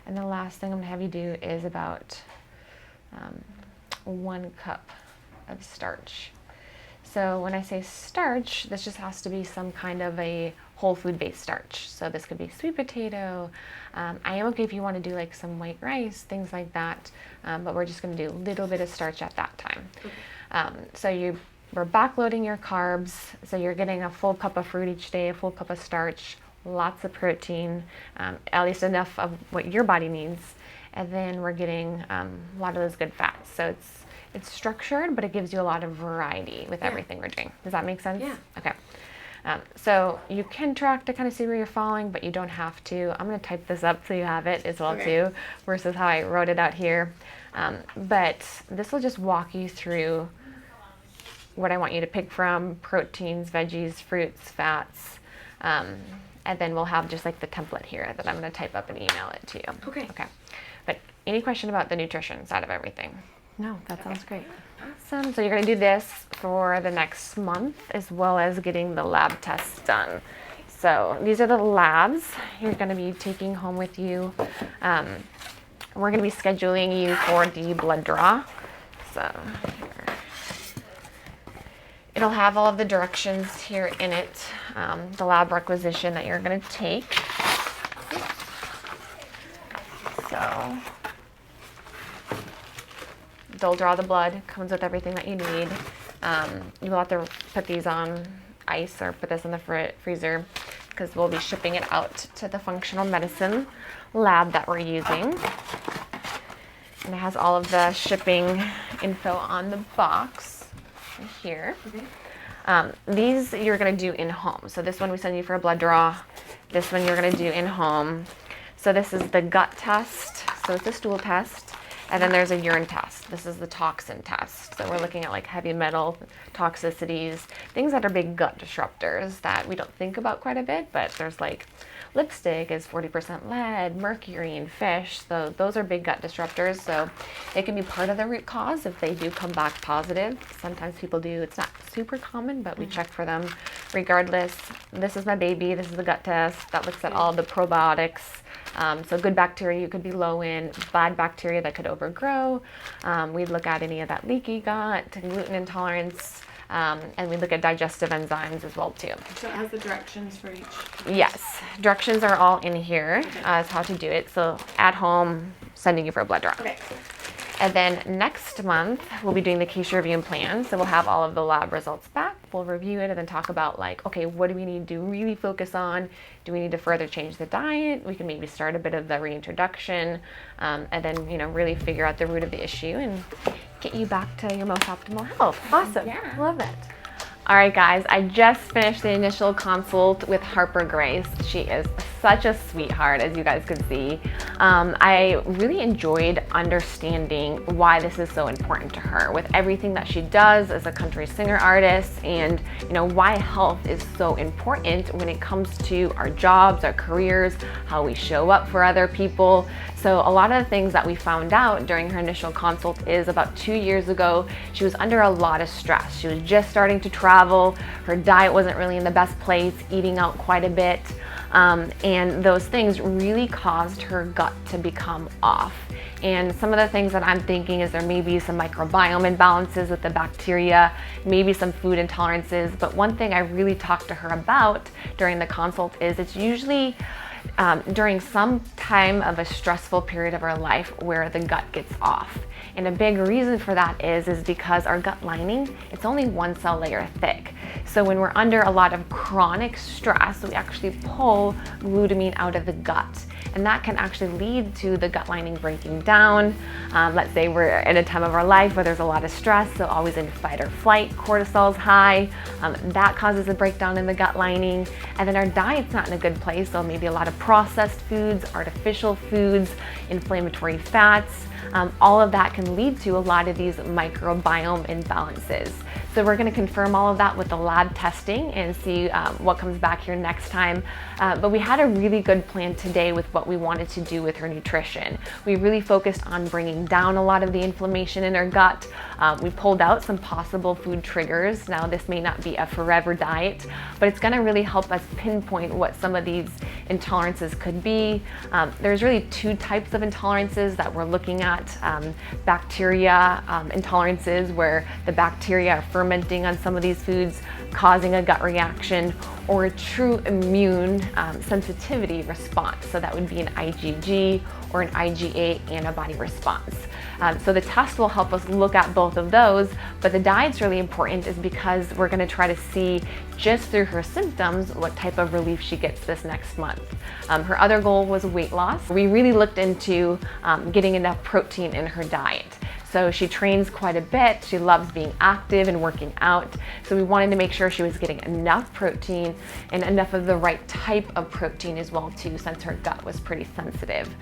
And the last thing I'm gonna have you do is about 1 cup of starch. So when I say starch, this just has to be some kind of a whole food based starch. So this could be sweet potato. I am okay if you want to do like some white rice, things like that. But we're just going to do a little bit of starch at that time. So we're backloading your carbs. So you're getting a full cup of fruit each day, a full cup of starch, lots of protein, at least enough of what your body needs. And then we're getting a lot of those good fats. So it's structured, but it gives you a lot of variety with everything we're doing. Does that make sense? Yeah. Okay. So you can track to kind of see where you're falling, but you don't have to. I'm going to type this up so you have it as well too, versus how I wrote it out here. But this will just walk you through what I want you to pick from: proteins, veggies, fruits, fats. And then we'll have just like the template here that I'm going to type up and email it to you. Okay. Okay. But any question about the nutrition side of everything? No, that sounds great. Awesome. So you're going to do this for the next month, as well as getting the lab tests done. So these are the labs you're going to be taking home with you. We're going to be scheduling you for the blood draw. So here. It'll have all of the directions here in it, the lab requisition that you're going to take. So they'll draw the blood, comes with everything that you need. You will have to put these on ice or put this in the freezer, because we'll be shipping it out to the functional medicine lab that we're using. And it has all of the shipping info on the box here. These you're going to do in home. So this one we send you for a blood draw. This one you're going to do in home. So this is the gut test. So it's a stool test. And then there's a urine test. This is the toxin test. So we're looking at like heavy metal toxicities, things that are big gut disruptors that we don't think about quite a bit, but there's like lipstick is 40% lead, mercury in fish. So those are big gut disruptors. So they can be part of the root cause if they do come back positive. Sometimes people do. It's not super common, but we check for them regardless. This is my baby. This is the gut test that looks at all the probiotics. So good bacteria you could be low in, bad bacteria that could overgrow. We'd look at any of that leaky gut, gluten intolerance, and we look at digestive enzymes as well too. So it has the directions for each? Yes, directions are all in here as how to do it. So at home, sending you for a blood draw. Okay. And then next month, we'll be doing the case review plan. So we'll have all of the lab results back. We'll review it and then talk about like, okay, what do we need to really focus on? Do we need to further change the diet? We can maybe start a bit of the reintroduction, and then, you know, really figure out the root of the issue and get you back to your most optimal health. Awesome. Yeah. Love it. All right, guys, I just finished the initial consult with Harper Grace. She is such a sweetheart, as you guys could see. I really enjoyed understanding why this is so important to her with everything that she does as a country singer artist, and you know why health is so important when it comes to our jobs, our careers, how we show up for other people. So a lot of the things that we found out during her initial consult is about 2 years ago, she was under a lot of stress. She was just starting to travel. Her diet wasn't really in the best place, eating out quite a bit. And those things really caused her gut to become off. And some of the things that I'm thinking is there may be some microbiome imbalances with the bacteria, maybe some food intolerances. But one thing I really talked to her about during the consult is it's usually during some time of a stressful period of our life where the gut gets off. And a big reason for that is because our gut lining, it's only one cell layer thick. So when we're under a lot of chronic stress, we actually pull glutamine out of the gut. And that can actually lead to the gut lining breaking down. Let's say we're in a time of our life where there's a lot of stress, so always in fight or flight, cortisol's high. That causes a breakdown in the gut lining. And then our diet's not in a good place, so maybe a lot of processed foods, artificial foods, inflammatory fats. All of that can lead to a lot of these microbiome imbalances. So we're going to confirm all of that with the lab testing and see what comes back here next time. But we had a really good plan today with what we wanted to do with her nutrition. We really focused on bringing down a lot of the inflammation in her gut. We pulled out some possible food triggers. Now this may not be a forever diet, but it's going to really help us pinpoint what some of these intolerances could be. There's really two types of intolerances that we're looking at. Bacteria intolerances, where the bacteria are fermenting on some of these foods, causing a gut reaction, or a true immune sensitivity response. So that would be an IgG or an IgA antibody response. So the test will help us look at both of those, but the diet's really important is because we're gonna try to see just through her symptoms what type of relief she gets this next month. Her other goal was weight loss. We really looked into getting enough protein in her diet. So she trains quite a bit. She loves being active and working out. So we wanted to make sure she was getting enough protein and enough of the right type of protein as well too, since her gut was pretty sensitive.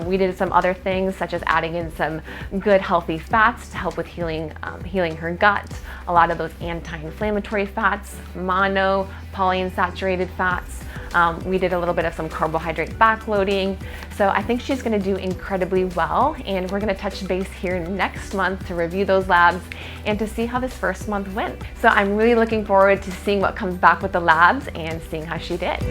We did some other things such as adding in some good healthy fats to help with healing her gut. A lot of those anti-inflammatory fats, mono, polyunsaturated fats. We did a little bit of some carbohydrate backloading. So I think she's gonna do incredibly well, and we're gonna touch base here next month to review those labs and to see how this first month went. So I'm really looking forward to seeing what comes back with the labs and seeing how she did.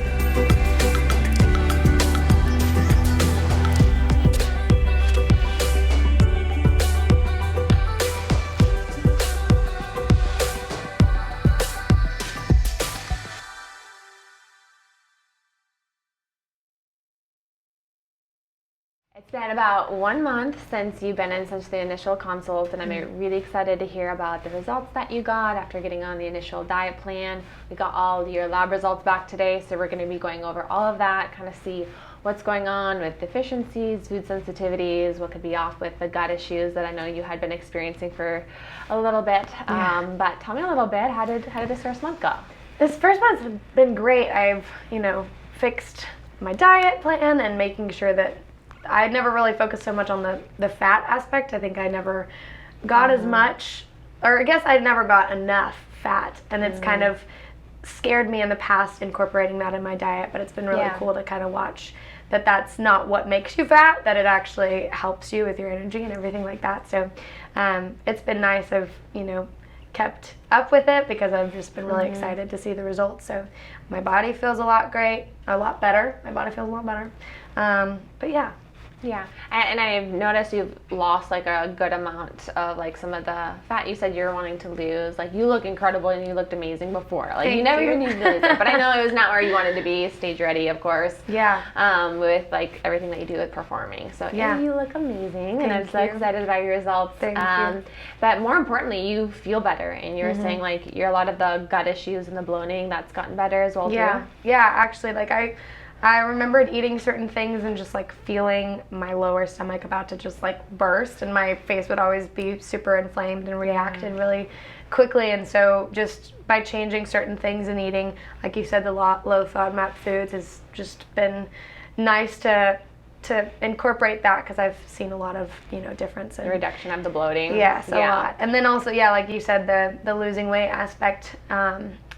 It's been about 1 month since you've been in since the initial consult, and I'm really excited to hear about the results that you got after getting on the initial diet plan. We got all your lab results back today, so we're going to be going over all of that, kind of see what's going on with deficiencies, food sensitivities, what could be off with the gut issues that I know you had been experiencing for a little bit. Yeah. But tell me a little bit, how did this first month go? This first month's been great. I've, fixed my diet plan and making sure that I'd never really focused so much on the fat aspect. I think I never got as much, or I guess I never got enough fat, and it's kind of scared me in the past incorporating that in my diet, but it's been really cool to kind of watch that that's not what makes you fat, that it actually helps you with your energy and everything like that. So it's been nice. I've, kept up with it because I've just been really excited to see the results. So my body feels a lot better. My body feels a lot better. But yeah. Yeah, and I've noticed you've lost like a good amount of like some of the fat you said you were wanting to lose. Like you look incredible and you looked amazing before. Like you never even needed to lose it. But I know it was not where you wanted to be, stage ready, of course. Yeah. With like everything that you do with performing. So yeah, you look amazing, and I'm so you. excited about your results. Thank you. But more importantly, you feel better, and you're saying like a lot of the gut issues and the bloating that's gotten better as well too. Yeah, actually, like I remembered eating certain things and just like feeling my lower stomach about to just like burst, and my face would always be super inflamed and reacted really quickly. And so just by changing certain things and eating, like you said, the low FODMAP foods has just been nice to incorporate that, because I've seen a lot of difference in the reduction of the bloating. Yes, a lot. And then also, like you said, the losing weight aspect.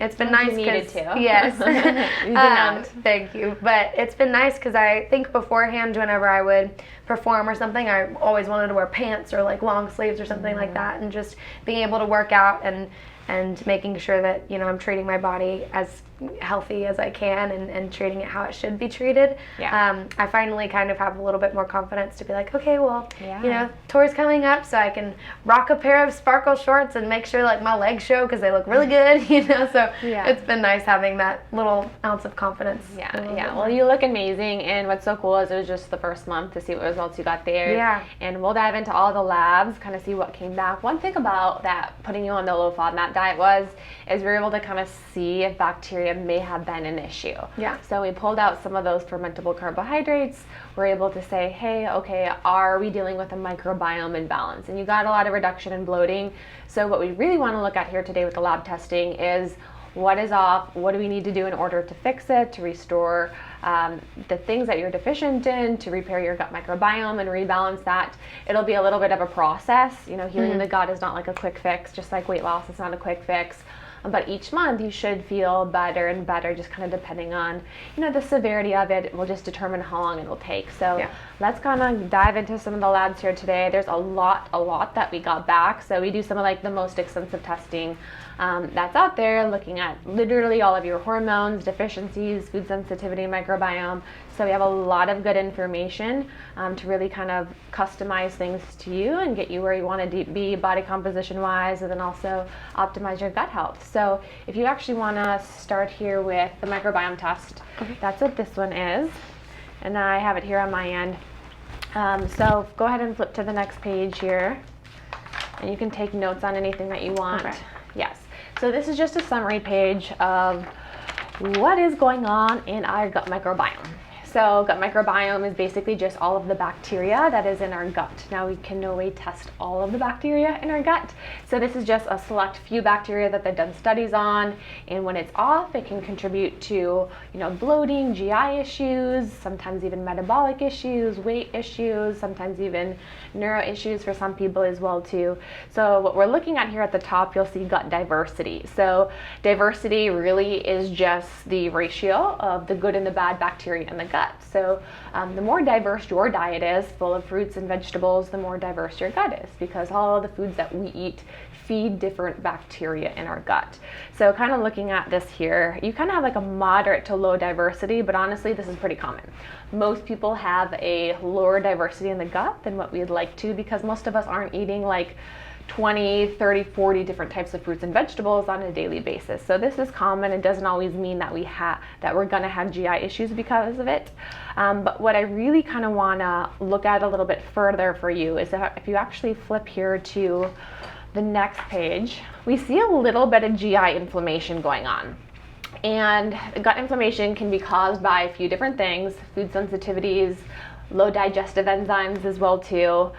It's been nice. You needed to. Yes. You did not. Thank you. But it's been nice because I think beforehand, whenever I would perform or something, I always wanted to wear pants or like long sleeves or something like that, and just being able to work out and making sure that I'm treating my body as healthy as I can, and treating it how it should be treated. I finally kind of have a little bit more confidence to be like, okay, well, tour's coming up, so I can rock a pair of sparkle shorts and make sure like my legs show because they look really good, so it's been nice having that little ounce of confidence. Well, you look amazing, and what's so cool is it was just the first month to see what results you got there. And we'll dive into all the labs, kind of see what came back. One thing about that, putting you on the low FODMAP diet is we were able to kind of see if bacteria may have been an issue. So we pulled out some of those fermentable carbohydrates. We're able to say, hey, okay, are we dealing with a microbiome imbalance? And you got a lot of reduction in bloating. So what we really want to look at here today with the lab testing is what is off, what do we need to do in order to fix it, to restore the things that you're deficient in, to repair your gut microbiome and rebalance that. It'll be a little bit of a process. Healing the gut is not like a quick fix, just like weight loss, it's not a quick fix. But each month you should feel better and better, just kind of depending on, the severity of it. Will just determine how long it will take. So let's kind of dive into some of the labs here today. There's a lot that we got back. So we do some of like the most extensive testing that's out there, looking at literally all of your hormones, deficiencies, food sensitivity, microbiome. So we have a lot of good information to really kind of customize things to you and get you where you want to be body composition wise, and then also optimize your gut health. So if you actually want to start here with the microbiome test, that's what this one is. And I have it here on my end. So go ahead and flip to the next page here, and you can take notes on anything that you want. Yes. So this is just a summary page of what is going on in our gut microbiome. So gut microbiome is basically just all of the bacteria that is in our gut. Now we can no way test all of the bacteria in our gut. So this is just a select few bacteria that they've done studies on, and when it's off, it can contribute to bloating, GI issues, sometimes even metabolic issues, weight issues, sometimes even neuro issues for some people as well too. So what we're looking at here at the top, you'll see gut diversity. So diversity really is just the ratio of the good and the bad bacteria in the gut. So the more diverse your diet is, full of fruits and vegetables, the more diverse your gut is, because all of the foods that we eat feed different bacteria in our gut. So kind of looking at this here, you kind of have like a moderate to low diversity, but honestly, this is pretty common. Most people have a lower diversity in the gut than what we'd like to, because most of us aren't eating like 20, 30, 40 different types of fruits and vegetables on a daily basis. So this is common. It doesn't always mean that we're gonna have GI issues because of it. But what I really kind of wanna look at a little bit further for you is that if you actually flip here to the next page, we see a little bit of GI inflammation going on. And gut inflammation can be caused by a few different things: food sensitivities, low digestive enzymes as well too,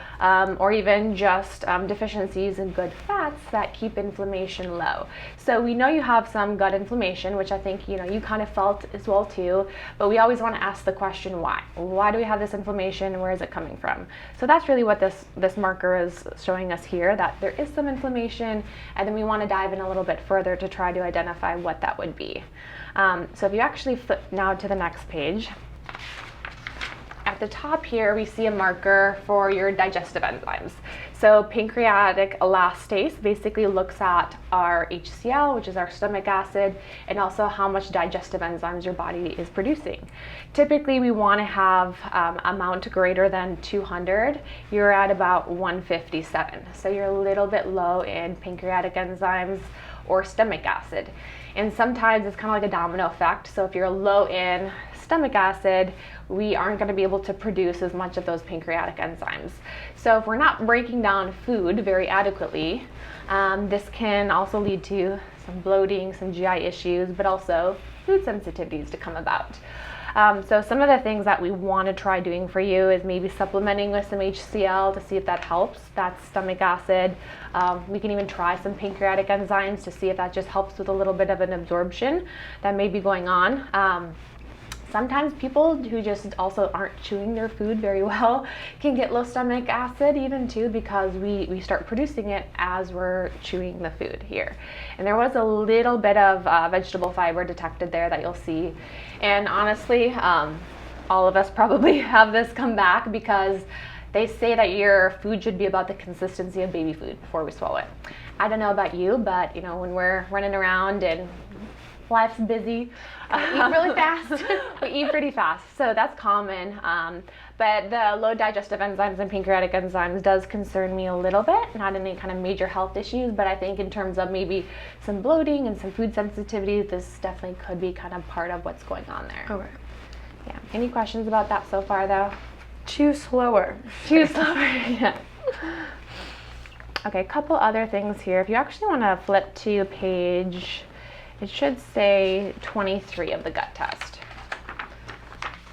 or even just deficiencies in good fats that keep inflammation low. So we know you have some gut inflammation, which I think you kind of felt as well too, but we always want to ask the question why. Why do we have this inflammation? Where is it coming from? So that's really what this marker is showing us here, that there is some inflammation, and then we want to dive in a little bit further to try to identify what that would be. So if you actually flip now to the next page, at at the top here, we see a marker for your digestive enzymes. So pancreatic elastase basically looks at our HCl, which is our stomach acid, and also how much digestive enzymes your body is producing. Typically, we want to have amount greater than 200. You're at about 157. So you're a little bit low in pancreatic enzymes or stomach acid. And sometimes it's kind of like a domino effect. So if you're low in stomach acid, we aren't going to be able to produce as much of those pancreatic enzymes. So if we're not breaking down food very adequately, this can also lead to some bloating, some GI issues, but also food sensitivities to come about. So some of the things that we want to try doing for you is maybe supplementing with some HCl to see if that helps. That's stomach acid. We can even try some pancreatic enzymes to see if that just helps with a little bit of an absorption that may be going on. Sometimes people who just also aren't chewing their food very well can get low stomach acid even too, because we start producing it as we're chewing the food here. And there was a little bit of vegetable fiber detected there that you'll see. And honestly, all of us probably have this come back because they say that your food should be about the consistency of baby food before we swallow it. I don't know about you, but you know, when we're running around and life's busy, eat really fast. We eat pretty fast, so that's common. But the low digestive enzymes and pancreatic enzymes does concern me a little bit, not any kind of major health issues, but I think in terms of maybe some bloating and some food sensitivity, this definitely could be kind of part of what's going on there. Okay. Yeah. Any questions about that so far, though? Chew slower. Chew slower. Yeah. Okay, a couple other things here. If you actually want to flip to page, it should say 23 of the gut test.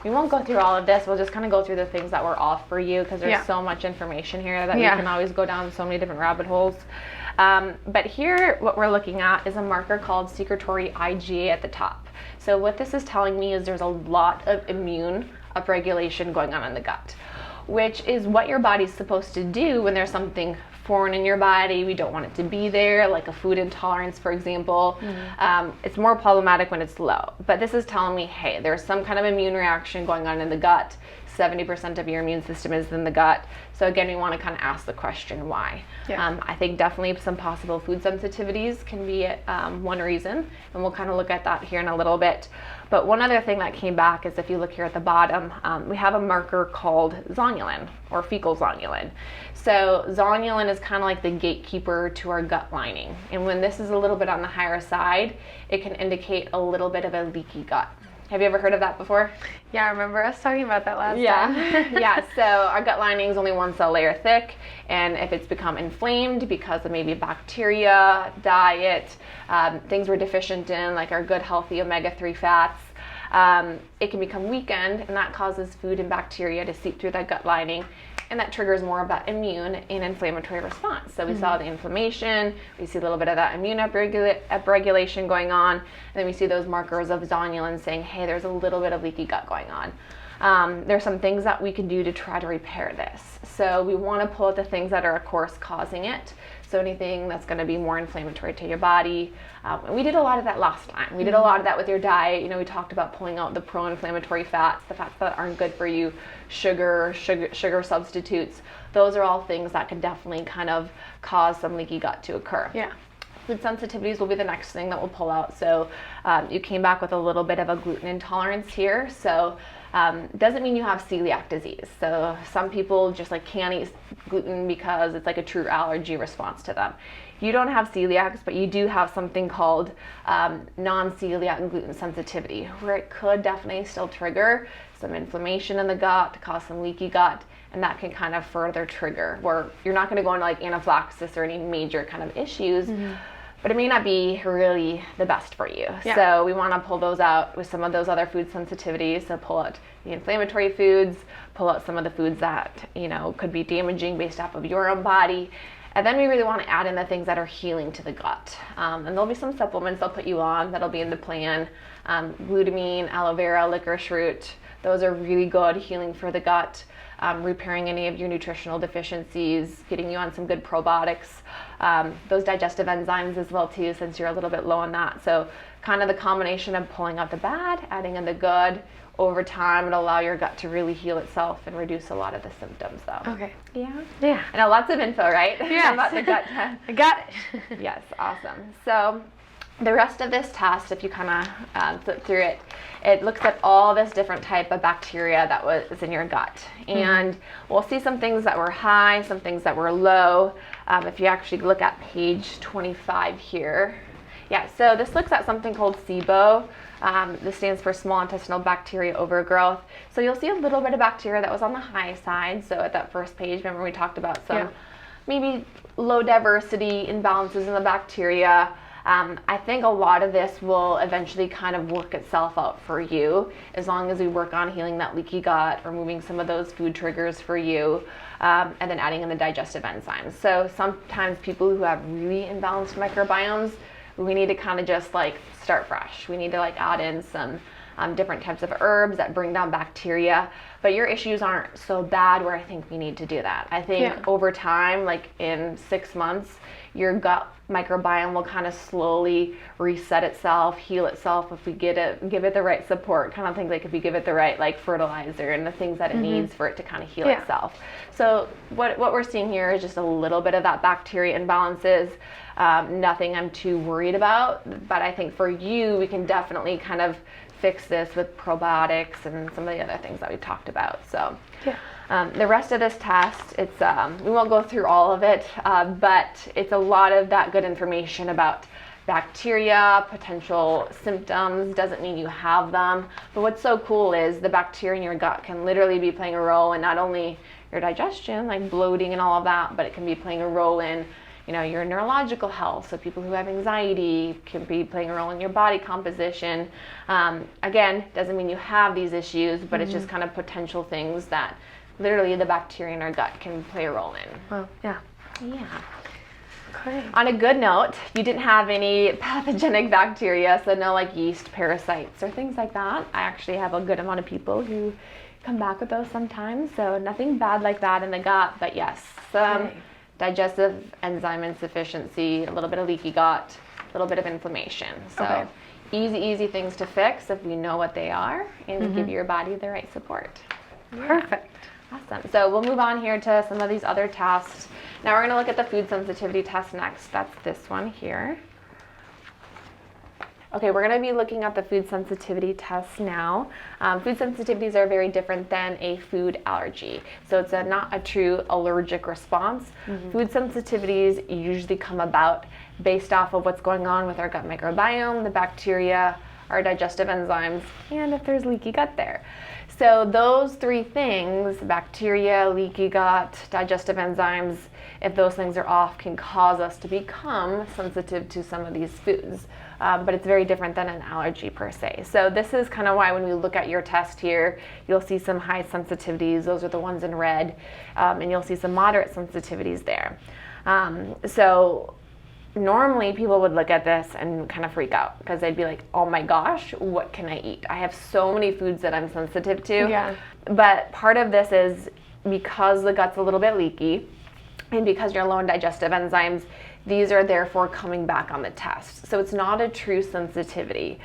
We won't go through all of this. We'll just kind of go through the things that were off for you, because there's so much information here that we can always go down so many different rabbit holes. But here, what we're looking at is a marker called secretory IgA at the top. So what this is telling me is there's a lot of immune upregulation going on in the gut, which is what your body's supposed to do when there's something foreign in your body. We don't want it to be there, like a food intolerance, for example. It's more problematic when it's low. But this is telling me, hey, there's some kind of immune reaction going on in the gut. 70% of your immune system is in the gut. So again, we want to kind of ask the question, why? I think definitely some possible food sensitivities can be one reason, and we'll kind of look at that here in a little bit. But one other thing that came back is, if you look here at the bottom, we have a marker called zonulin, or fecal zonulin. So zonulin is kind of like the gatekeeper to our gut lining. And when this is a little bit on the higher side, it can indicate a little bit of a leaky gut. Have you ever heard of that before? Yeah, I remember us talking about that last time. Yeah, so our gut lining is only one cell layer thick, and if it's become inflamed because of maybe bacteria, diet, things we're deficient in, like our good healthy omega-3 fats, it can become weakened, and that causes food and bacteria to seep through that gut lining, and that triggers more of that immune and inflammatory response. So we saw the inflammation, we see a little bit of that immune upregulation going on, and then we see those markers of zonulin saying, hey, there's a little bit of leaky gut going on. There's some things that we can do to try to repair this. So we want to pull out the things that are, of course, causing it. So anything that's going to be more inflammatory to your body. And we did a lot of that last time. We did a lot of that with your diet. You know, we talked about pulling out the pro-inflammatory fats, the fats that aren't good for you, sugar substitutes. Those are all things that can definitely kind of cause some leaky gut to occur. Yeah. Food sensitivities will be the next thing that we'll pull out. So you came back with a little bit of a gluten intolerance here. So doesn't mean you have celiac disease. So some people just like can't eat gluten because it's like a true allergy response to them. You don't have celiacs, but you do have something called non-celiac gluten sensitivity, where it could definitely still trigger some inflammation in the gut, to cause some leaky gut, and that can kind of further trigger, where you're not going to go into like anaphylaxis or any major kind of issues, but it may not be really the best for you. So we want to pull those out with some of those other food sensitivities. So pull out the inflammatory foods, pull out some of the foods that, you know, could be damaging based off of your own body. And then we really want to add in the things that are healing to the gut. And there'll be some supplements I'll put you on that'll be in the plan. Glutamine, aloe vera, licorice root. Those are really good healing for the gut. Repairing any of your nutritional deficiencies, getting you on some good probiotics, those digestive enzymes as well too, since you're a little bit low on that. So kind of the combination of pulling out the bad, adding in the good. Over time, it'll allow your gut to really heal itself and reduce a lot of the symptoms, though. Okay. Yeah? Yeah. I know, lots of info, right? Yes. About the gut test. I got it. Yes, awesome. So the rest of this test, if you kind of flip through it, it looks at all this different type of bacteria that was in your gut. And we'll see some things that were high, some things that were low. If you actually look at page 25 here. Yeah, so this looks at something called SIBO. This stands for small intestinal bacteria overgrowth. So you'll see a little bit of bacteria that was on the high side. So at that first page, remember we talked about some maybe low diversity imbalances in the bacteria. I think a lot of this will eventually kind of work itself out for you as long as we work on healing that leaky gut, removing some of those food triggers for you, and then adding in the digestive enzymes. So sometimes people who have really imbalanced microbiomes, we need to kind of just like start fresh. We need to like add in some different types of herbs that bring down bacteria. But your issues aren't so bad where I think we need to do that. I think over time, like in 6 months, your gut microbiome will kind of slowly reset itself, heal itself if we give it the right support, kind of things like if we give it the right like fertilizer and the things that it needs for it to kind of heal itself. So what we're seeing here is just a little bit of that bacteria imbalances. Nothing I'm too worried about, but I think for you, we can definitely kind of fix this with probiotics and some of the other things that we talked about. So the rest of this test, it's we won't go through all of it, but it's a lot of that good information about bacteria, potential symptoms. Doesn't mean you have them, but what's so cool is the bacteria in your gut can literally be playing a role in not only your digestion, like bloating and all of that, but it can be playing a role in your neurological health. So people who have anxiety can be playing a role in your body composition. Again, doesn't mean you have these issues, but it's just kind of potential things that literally the bacteria in our gut can play a role in. Well, yeah. Okay. On a good note, you didn't have any pathogenic bacteria, so no like yeast parasites or things like that. I actually have a good amount of people who come back with those sometimes, so nothing bad like that in the gut, but yes, some digestive enzyme insufficiency, a little bit of leaky gut, a little bit of inflammation. So easy things to fix if we know what they are and give your body the right support. Perfect. Awesome. So we'll move on here to some of these other tests. Now we're going to look at the food sensitivity test next. That's this one here. Okay, we're going to be looking at the food sensitivity test now. Food sensitivities are very different than a food allergy. So it's not a true allergic response. Food sensitivities usually come about based off of what's going on with our gut microbiome, the bacteria, our digestive enzymes, and if there's leaky gut there. So those three things, bacteria, leaky gut, digestive enzymes, if those things are off, can cause us to become sensitive to some of these foods. But it's very different than an allergy per se. So this is kind of why when we look at your test here, you'll see some high sensitivities. Those are the ones in red. And you'll see some moderate sensitivities there. So normally people would look at this and kind of freak out because they'd be like, oh my gosh, what can I eat? I have so many foods that I'm sensitive to. Yeah. But part of this is because the gut's a little bit leaky and because you're low in digestive enzymes, these are therefore coming back on the test. So it's not a true sensitivity.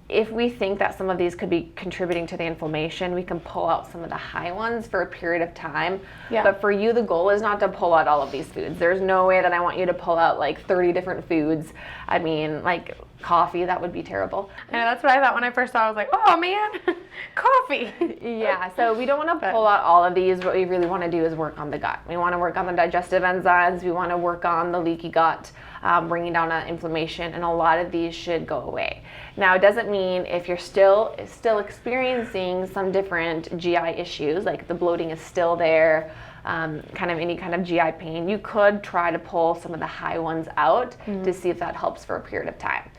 If we think that some of these could be contributing to the inflammation, we can pull out some of the high ones for a period of time. Yeah. But for you, the goal is not to pull out all of these foods. There's no way that I want you to pull out like 30 different foods. I mean, like coffee, that would be terrible. And that's what I thought when I first saw it. I was like, oh man, coffee. Yeah, so we don't want to pull out all of these. What we really want to do is work on the gut. We want to work on the digestive enzymes. We want to work on the leaky gut, bringing down inflammation, and a lot of these should go away. Now, it doesn't mean if you're still experiencing some different GI issues, like the bloating is still there, kind of any kind of GI pain, you could try to pull some of the high ones out to see if that helps for a period of time.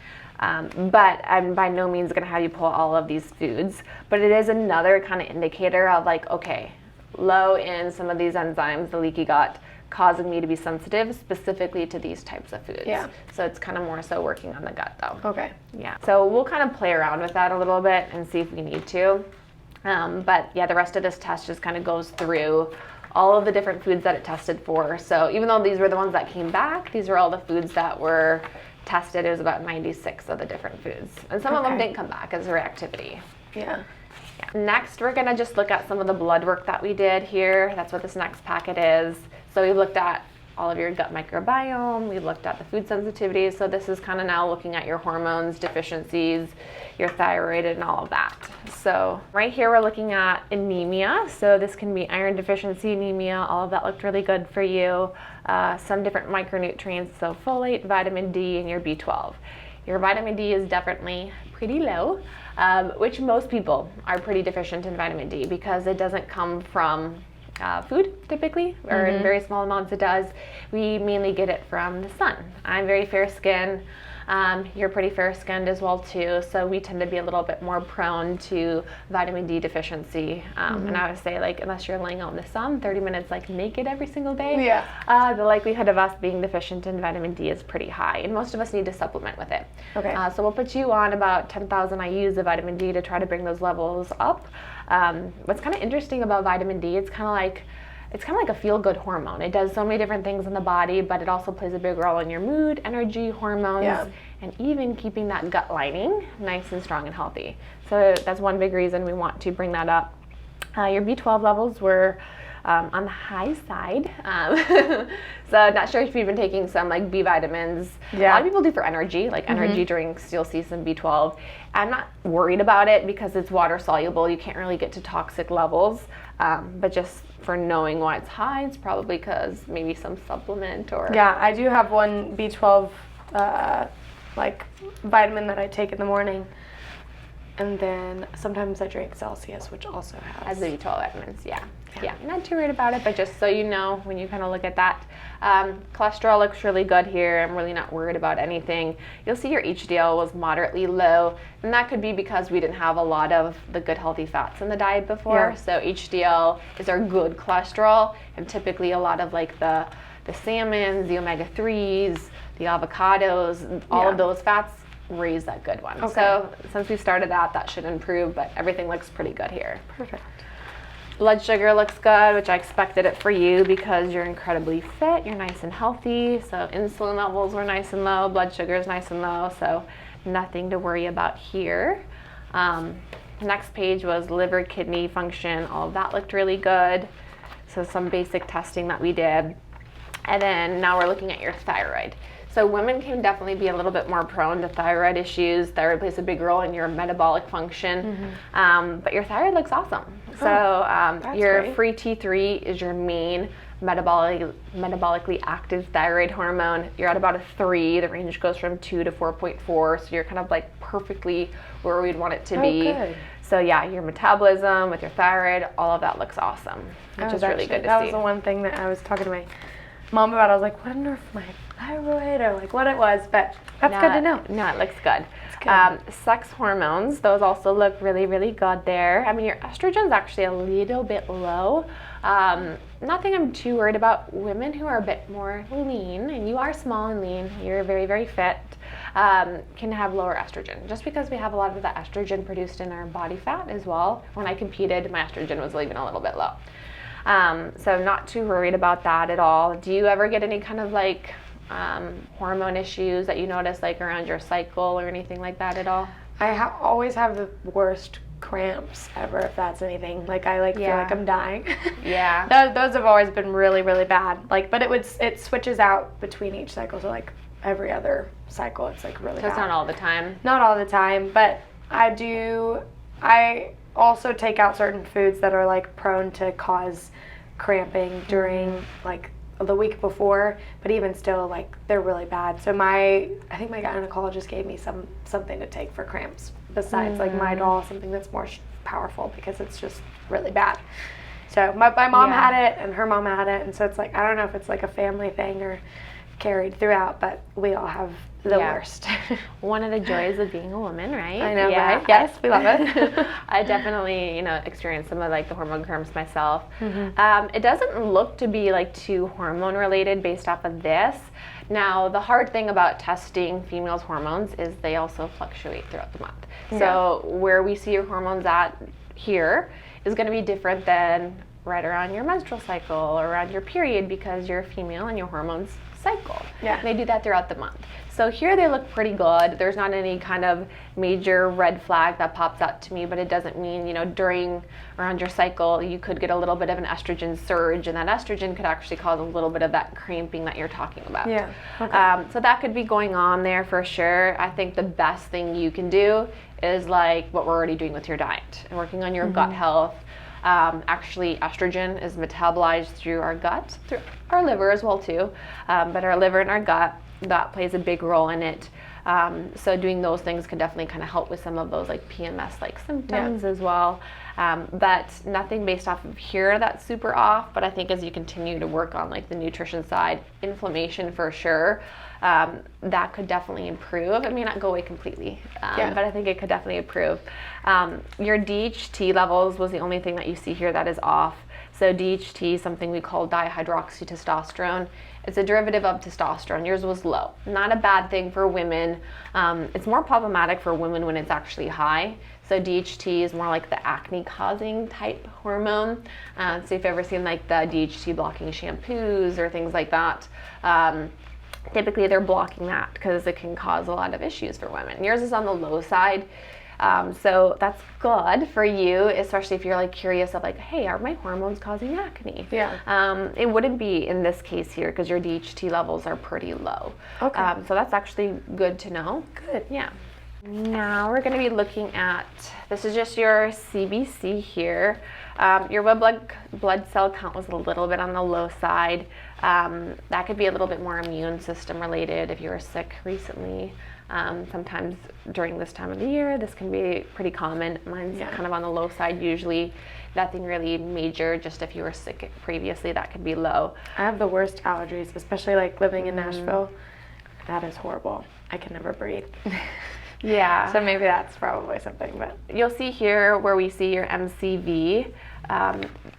But I'm by no means going to have you pull all of these foods, but it is another kind of indicator of like, okay, low in some of these enzymes, the leaky gut, causing me to be sensitive specifically to these types of foods. Yeah. So it's kind of more so working on the gut though. Okay. Yeah. So we'll kind of play around with that a little bit and see if we need to. But yeah, the rest of this test just kind of goes through all of the different foods that it tested for. So even though these were the ones that came back, these are all the foods that were tested, it was about 96 of the different foods. And some of them didn't come back as a reactivity. Yeah. Next, we're gonna just look at some of the blood work that we did here. That's what this next packet is. So we looked at all of your gut microbiome, we looked at the food sensitivities. So this is kind of now looking at your hormones, deficiencies, your thyroid, and all of that. So right here, we're looking at anemia. So this can be iron deficiency anemia. All of that looked really good for you. Some different micronutrients, so folate, vitamin D, and your B12. Your vitamin D is definitely pretty low, which most people are pretty deficient in vitamin D because it doesn't come from food typically, or in very small amounts it does. We mainly get it from the sun. I'm very fair skinned. You're pretty fair skinned as well too, so we tend to be a little bit more prone to vitamin D deficiency. And I would say, like, unless you're laying out in the sun 30 minutes like naked every single day, the likelihood of us being deficient in vitamin D is pretty high, and most of us need to supplement with it. Okay. So we'll put you on about 10,000 IUs of vitamin D to try to bring those levels up. What's kind of interesting about vitamin D, it's kind of like a feel-good hormone. It does so many different things in the body, but it also plays a big role in your mood, energy, hormones, and even keeping that gut lining nice and strong and healthy. So that's one big reason we want to bring that up. Your B12 levels were on the high side. So not sure if you've been taking some like B vitamins. A lot of people do for energy, like energy drinks, you'll see some B12. I'm not worried about it because it's water soluble. You can't really get to toxic levels, but just for knowing why it's high, it's probably because maybe some supplement or... Yeah, I do have one B12 like vitamin that I take in the morning. And then sometimes I drink Celsius, which also has the B12 vitamins, yeah. Not too worried about it, but just so you know, when you kind of look at that, cholesterol looks really good here. I'm really not worried about anything. You'll see your HDL was moderately low, and that could be because we didn't have a lot of the good healthy fats in the diet before. So HDL is our good cholesterol, and typically a lot of like the salmons, the omega-3s, the avocados, all of those fats raise that good one. So since we started that should improve, but everything looks pretty good here. Perfect. Blood sugar looks good, which I expected it for you because you're incredibly fit, you're nice and healthy. So insulin levels were nice and low, blood sugar is nice and low, so nothing to worry about here. Next page was liver, kidney function. All of that looked really good. So some basic testing that we did. And then now we're looking at your thyroid. So women can definitely be a little bit more prone to thyroid issues. Thyroid plays a big role in your metabolic function, but your thyroid looks awesome. So your great. free T3 is your main metabolically active thyroid hormone. You're at about a 3. The range goes from 2 to 4.4, so you're kind of like perfectly where we'd want it to be. Good. So yeah, your metabolism with your thyroid, all of that looks awesome, which is really good to see. That was the one thing that I was talking to my mom about. I was like, what on earth my thyroid, or like what it was, but that's good to know. No, it looks good. It's good. Sex hormones, those also look really, really good there. I mean, your estrogen's actually a little bit low. Nothing I'm too worried about. Women who are a bit more lean, and you are small and lean, you're very, very fit, can have lower estrogen, just because we have a lot of the estrogen produced in our body fat as well. When I competed, my estrogen was even a little bit low. So not too worried about that at all. Do you ever get any kind of like hormone issues that you notice like around your cycle or anything like that at all? I always have the worst cramps ever, if that's anything. Like I feel like I'm dying. Those have always been really, really bad. Like, but it switches out between each cycle. So like every other cycle, it's like really bad. So it's not all the time? Not all the time, but I also take out certain foods that are like prone to cause cramping during like the week before, but even still, like, they're really bad. So I think my gynecologist gave me something to take for cramps besides like Midol, something that's more powerful because it's just really bad. So my mom had it and her mom had it, and so it's like, I don't know if it's like a family thing or carried throughout, but we all have the worst. One of the joys of being a woman, right? I know, right? Yes, we love it. I definitely, experienced some of like the hormone cramps myself. It doesn't look to be like too hormone related based off of this. Now, the hard thing about testing females' hormones is they also fluctuate throughout the month. So where we see your hormones at here is going to be different than right around your menstrual cycle or around your period, because you're a female and your hormones cycle. Yeah. And they do that throughout the month. So here they look pretty good. There's not any kind of major red flag that pops out to me, but it doesn't mean, you know, around your cycle, you could get a little bit of an estrogen surge, and that estrogen could actually cause a little bit of that cramping that you're talking about. Yeah. Okay. So that could be going on there for sure. I think the best thing you can do is like what we're already doing with your diet and working on your gut health. Actually, estrogen is metabolized through our gut, through our liver as well too, but our liver and our gut, that plays a big role in it. So doing those things can definitely kind of help with some of those like PMS-like symptoms as well. But nothing based off of here that's super off, but I think as you continue to work on like the nutrition side, inflammation for sure, that could definitely improve. It may not go away completely, but I think it could definitely improve. Your DHT levels was the only thing that you see here that is off. So DHT is something we call dihydroxytestosterone. It's a derivative of testosterone. Yours was low. Not a bad thing for women. It's more problematic for women when it's actually high. So DHT is more like the acne-causing type hormone. So if you've ever seen like the DHT blocking shampoos or things like that, typically they're blocking that because it can cause a lot of issues for women. Yours is on the low side. So that's good for you, especially if you're like curious of like, hey, are my hormones causing acne? Yeah. It wouldn't be in this case here because your DHT levels are pretty low. Okay. So that's actually good to know. Good. Yeah. Now we're going to be looking at, this is just your CBC here. Your blood cell count was a little bit on the low side. That could be a little bit more immune system related if you were sick recently. Sometimes during this time of the year, this can be pretty common. Mine's kind of on the low side usually. Nothing really major, just if you were sick previously, that could be low. I have the worst allergies, especially like living in Nashville. That is horrible. I can never breathe. Yeah. So maybe that's probably something, but You'll see here where we see your MCV.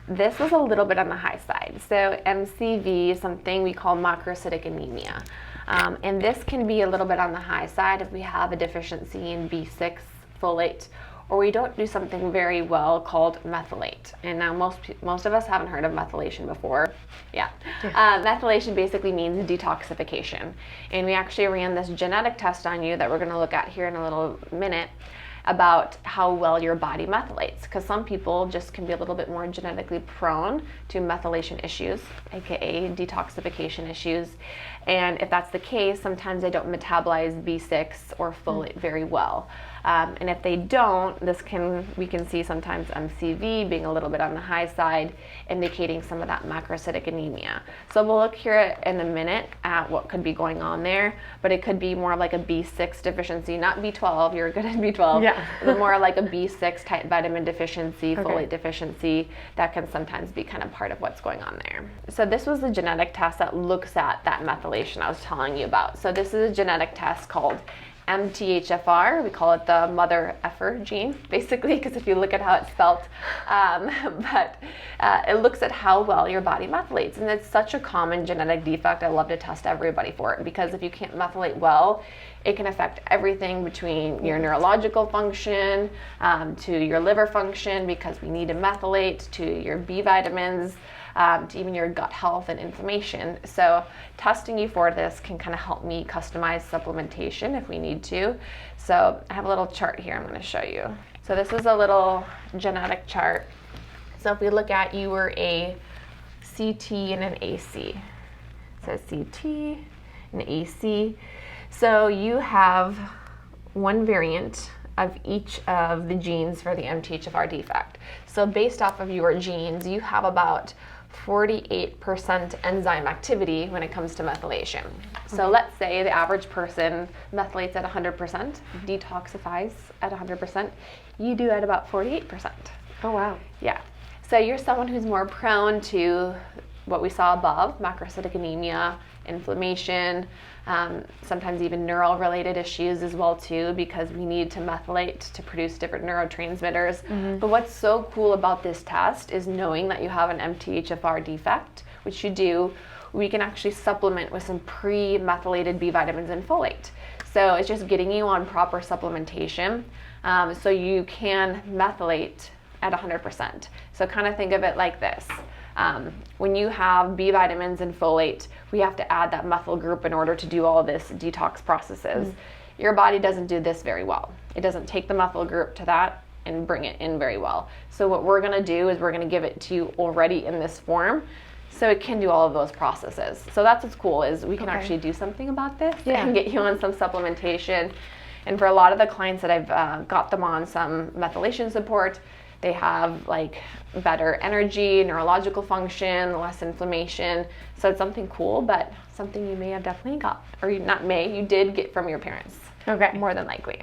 This was a little bit on the high side. So MCV is something we call Macrocytic Anemia. And this can be a little bit on the high side if we have a deficiency in B6, folate, or we don't do something very well called methylate. And now most of us haven't heard of methylation before. Yeah. Methylation basically means detoxification. And we actually ran this genetic test on you that we're going to look at here in a little minute about how well your body methylates, because some people just can be a little bit more genetically prone to methylation issues, aka detoxification issues. And if that's the case, sometimes they don't metabolize B6 or folate very well. And if they don't, we can see sometimes MCV being a little bit on the high side, indicating some of that macrocytic anemia. So we'll look here in a minute at what could be going on there, but it could be more like a B6 deficiency, not B12, you're good at B12, but more like a B6 type vitamin deficiency, folate deficiency, that can sometimes be kind of part of what's going on there. So this was the genetic test that looks at that methylation I was telling you about. So this is a genetic test called MTHFR. We call it the Mthfr gene, basically, because if you look at how it's spelled, it looks at how well your body methylates. And it's such a common genetic defect. I love to test everybody for it, because if you can't methylate well, it can affect everything between your neurological function, to your liver function, because we need to methylate, to your B vitamins, to even your gut health and inflammation. So testing you for this can kind of help me customize supplementation if we need to. So I have a little chart here I'm going to show you. So this is a little genetic chart. So if we look at, you were a CT and an AC. So CT and AC. So you have one variant of each of the genes for the MTHFR defect. So based off of your genes, you have about 48% enzyme activity when it comes to methylation. So let's say the average person methylates at 100%, detoxifies at 100%. You do at about 48%. Oh, wow. Yeah. So you're someone who's more prone to what we saw above, macrocytic anemia, inflammation, sometimes even neural-related issues as well too, because we need to methylate to produce different neurotransmitters. But what's so cool about this test is knowing that you have an MTHFR defect, which you do, we can actually supplement with some pre-methylated B vitamins and folate. So it's just getting you on proper supplementation, so you can methylate at 100%. So kind of think of it like this. When you have B vitamins and folate, we have to add that methyl group in order to do all this detox processes. Your body doesn't do this very well. It doesn't take the methyl group to that and bring it in very well. So what we're gonna do is we're gonna give it to you already in this form, so it can do all of those processes. So that's what's cool, is we can actually do something about this and get you on some supplementation. And for a lot of the clients that I've got them on some methylation support, they have like better energy, neurological function, less inflammation. So it's something cool, but something you may have definitely got, or you did get from your parents. Okay. More than likely.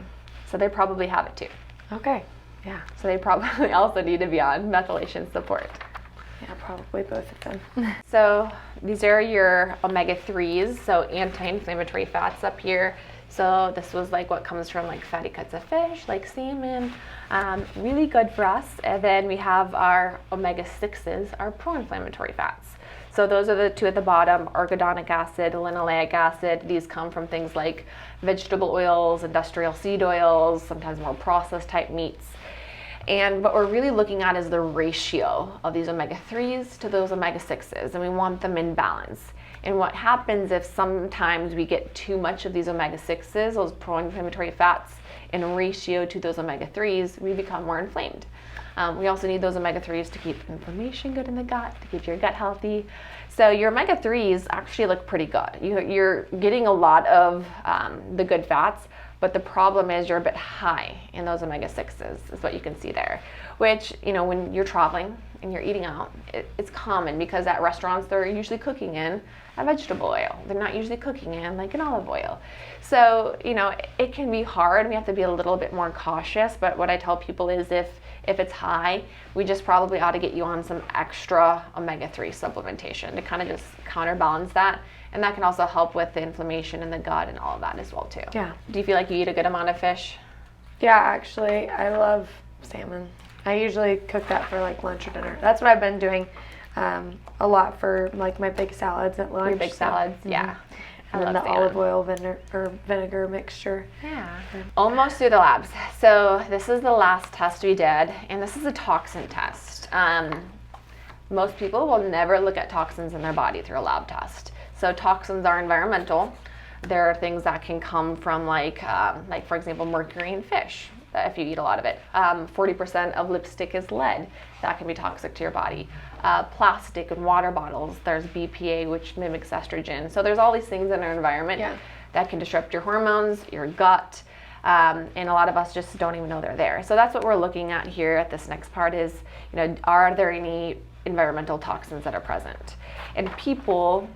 So they probably have it too. Okay. Yeah. So they probably also need to be on methylation support. Yeah, probably both of them. So these are your omega-3s, so anti-inflammatory fats up here. So this was like what comes from like fatty cuts of fish, like salmon, really good for us. And then we have our omega-6s, our pro-inflammatory fats. So those are the two at the bottom, arachidonic acid, linoleic acid. These come from things like vegetable oils, industrial seed oils, sometimes more processed type meats. And what we're really looking at is the ratio of these omega-3s to those omega-6s, and we want them in balance. And what happens if sometimes we get too much of these omega-6s, those pro-inflammatory fats, in ratio to those omega-3s, we become more inflamed. We also need those omega-3s to keep inflammation good in the gut, to keep your gut healthy. So your omega-3s actually look pretty good. You're getting a lot of the good fats, but the problem is you're a bit high in those omega-6s, is what you can see there. Which, when you're traveling and you're eating out, it's common because at restaurants they're usually cooking in a vegetable oil. They're not usually cooking in like an olive oil. So, it can be hard, and we have to be a little bit more cautious. But what I tell people is if it's high, we just probably ought to get you on some extra omega-3 supplementation to kind of just counterbalance that. And that can also help with the inflammation in the gut and all of that as well too. Yeah. Do you feel like you eat a good amount of fish? Yeah, actually, I love salmon. I usually cook that for like lunch or dinner. That's what I've been doing a lot for like my big salads at lunch. Your big salads, yeah. And then the olive oil vinegar mixture. Yeah. Almost through the labs. So this is the last test we did, and this is a toxin test. Most people will never look at toxins in their body through a lab test. So toxins are environmental. There are things that can come from like for example, mercury in fish, if you eat a lot of it. 40% of lipstick is lead. That can be toxic to your body. Plastic and water bottles, there's BPA, which mimics estrogen. So there's all these things in our environment that can disrupt your hormones, your gut, and a lot of us just don't even know they're there. So that's what we're looking at here at this next part is, are there any environmental toxins that are present? And people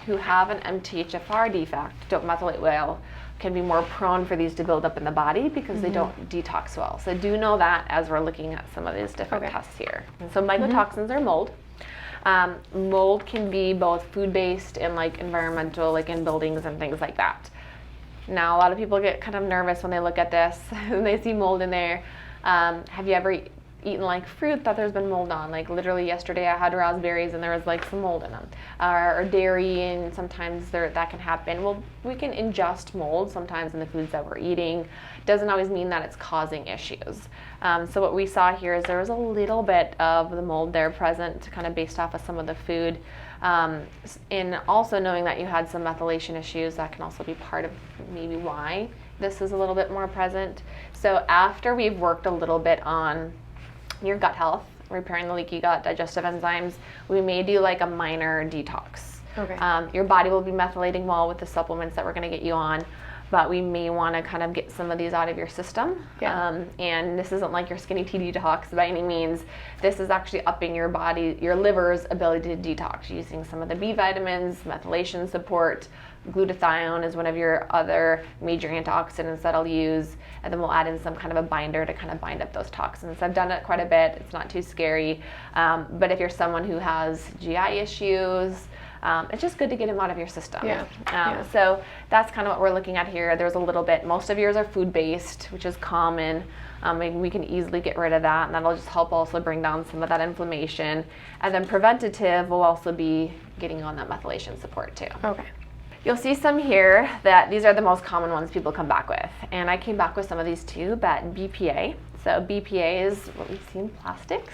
who have an MTHFR defect, don't methylate well, can be more prone for these to build up in the body because they don't detox well. So do know that as we're looking at some of these different tests here. And so mycotoxins are mold. Mold can be both food-based and like environmental, like in buildings and things like that. Now a lot of people get kind of nervous when they look at this and they see mold in there. Have you ever eaten like fruit that there's been mold on? Like literally yesterday I had raspberries and there was like some mold in them. Or dairy, and sometimes that can happen. Well, we can ingest mold sometimes in the foods that we're eating. Doesn't always mean that it's causing issues. So what we saw here is there was a little bit of the mold there present, kind of based off of some of the food. And also knowing that you had some methylation issues, that can also be part of maybe why this is a little bit more present. So after we've worked a little bit on your gut health, repairing the leaky gut, digestive enzymes, we may do like a minor detox. Okay. Your body will be methylating well with the supplements that we're going to get you on, but we may want to kind of get some of these out of your system. And this isn't like your skinny tea detox by any means. This is actually upping your body, your liver's ability to detox using some of the B vitamins, methylation support. Glutathione is one of your other major antioxidants that I'll use, and then we'll add in some kind of a binder to kind of bind up those toxins. I've done it quite a bit. It's not too scary, but if you're someone who has GI issues, it's just good to get them out of your system. So that's kind of what we're looking at here. There's a little bit, most of yours are food-based, which is common. And we can easily get rid of that, and that'll just help also bring down some of that inflammation. And then preventative will also be getting on that methylation support too. Okay. You'll see some here that these are the most common ones people come back with. And I came back with some of these too, but BPA. So BPA is what we see in plastics.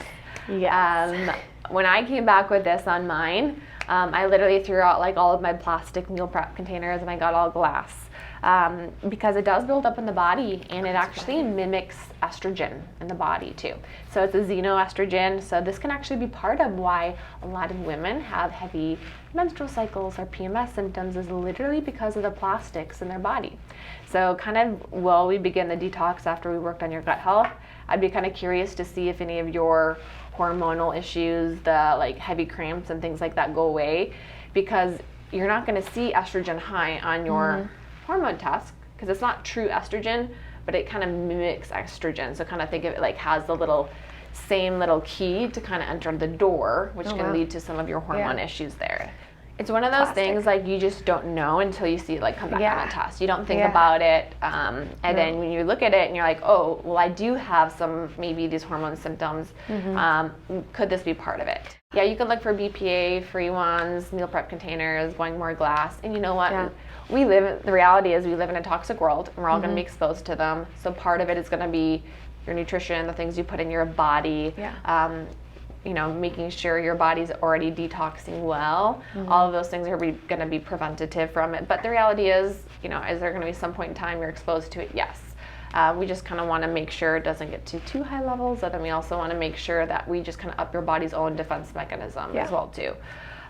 Yes. when I came back with this on mine, I literally threw out like all of my plastic meal prep containers and I got all glass. Because it does build up in the body, and it actually mimics estrogen in the body too. So it's a xenoestrogen, so this can actually be part of why a lot of women have heavy menstrual cycles or PMS symptoms, is literally because of the plastics in their body. So kind of while we begin the detox after we worked on your gut health, I'd be kind of curious to see if any of your hormonal issues, the like heavy cramps and things like that, go away, because you're not going to see estrogen high on your hormone test, because it's not true estrogen, but it kind of mimics estrogen. So kind of think of it like has the same little key to kind of enter the door, which can lead to some of your hormone issues there. It's one of those things like you just don't know until you see it like come back on a test. You don't think about it, and then when you look at it and you're like, oh, well, I do have some maybe these hormone symptoms. Could this be part of it? Yeah, you can look for BPA free ones, meal prep containers, buying more glass, and you know what? The reality is we live in a toxic world, and we're all going to be exposed to them. So part of it is going to be your nutrition, the things you put in your body, making sure your body's already detoxing well. All of those things are going to be preventative from it. But the reality is, is there going to be some point in time you're exposed to it? Yes. We just kind of want to make sure it doesn't get to too high levels, and then we also want to make sure that we just kind of up your body's own defense mechanism as well too.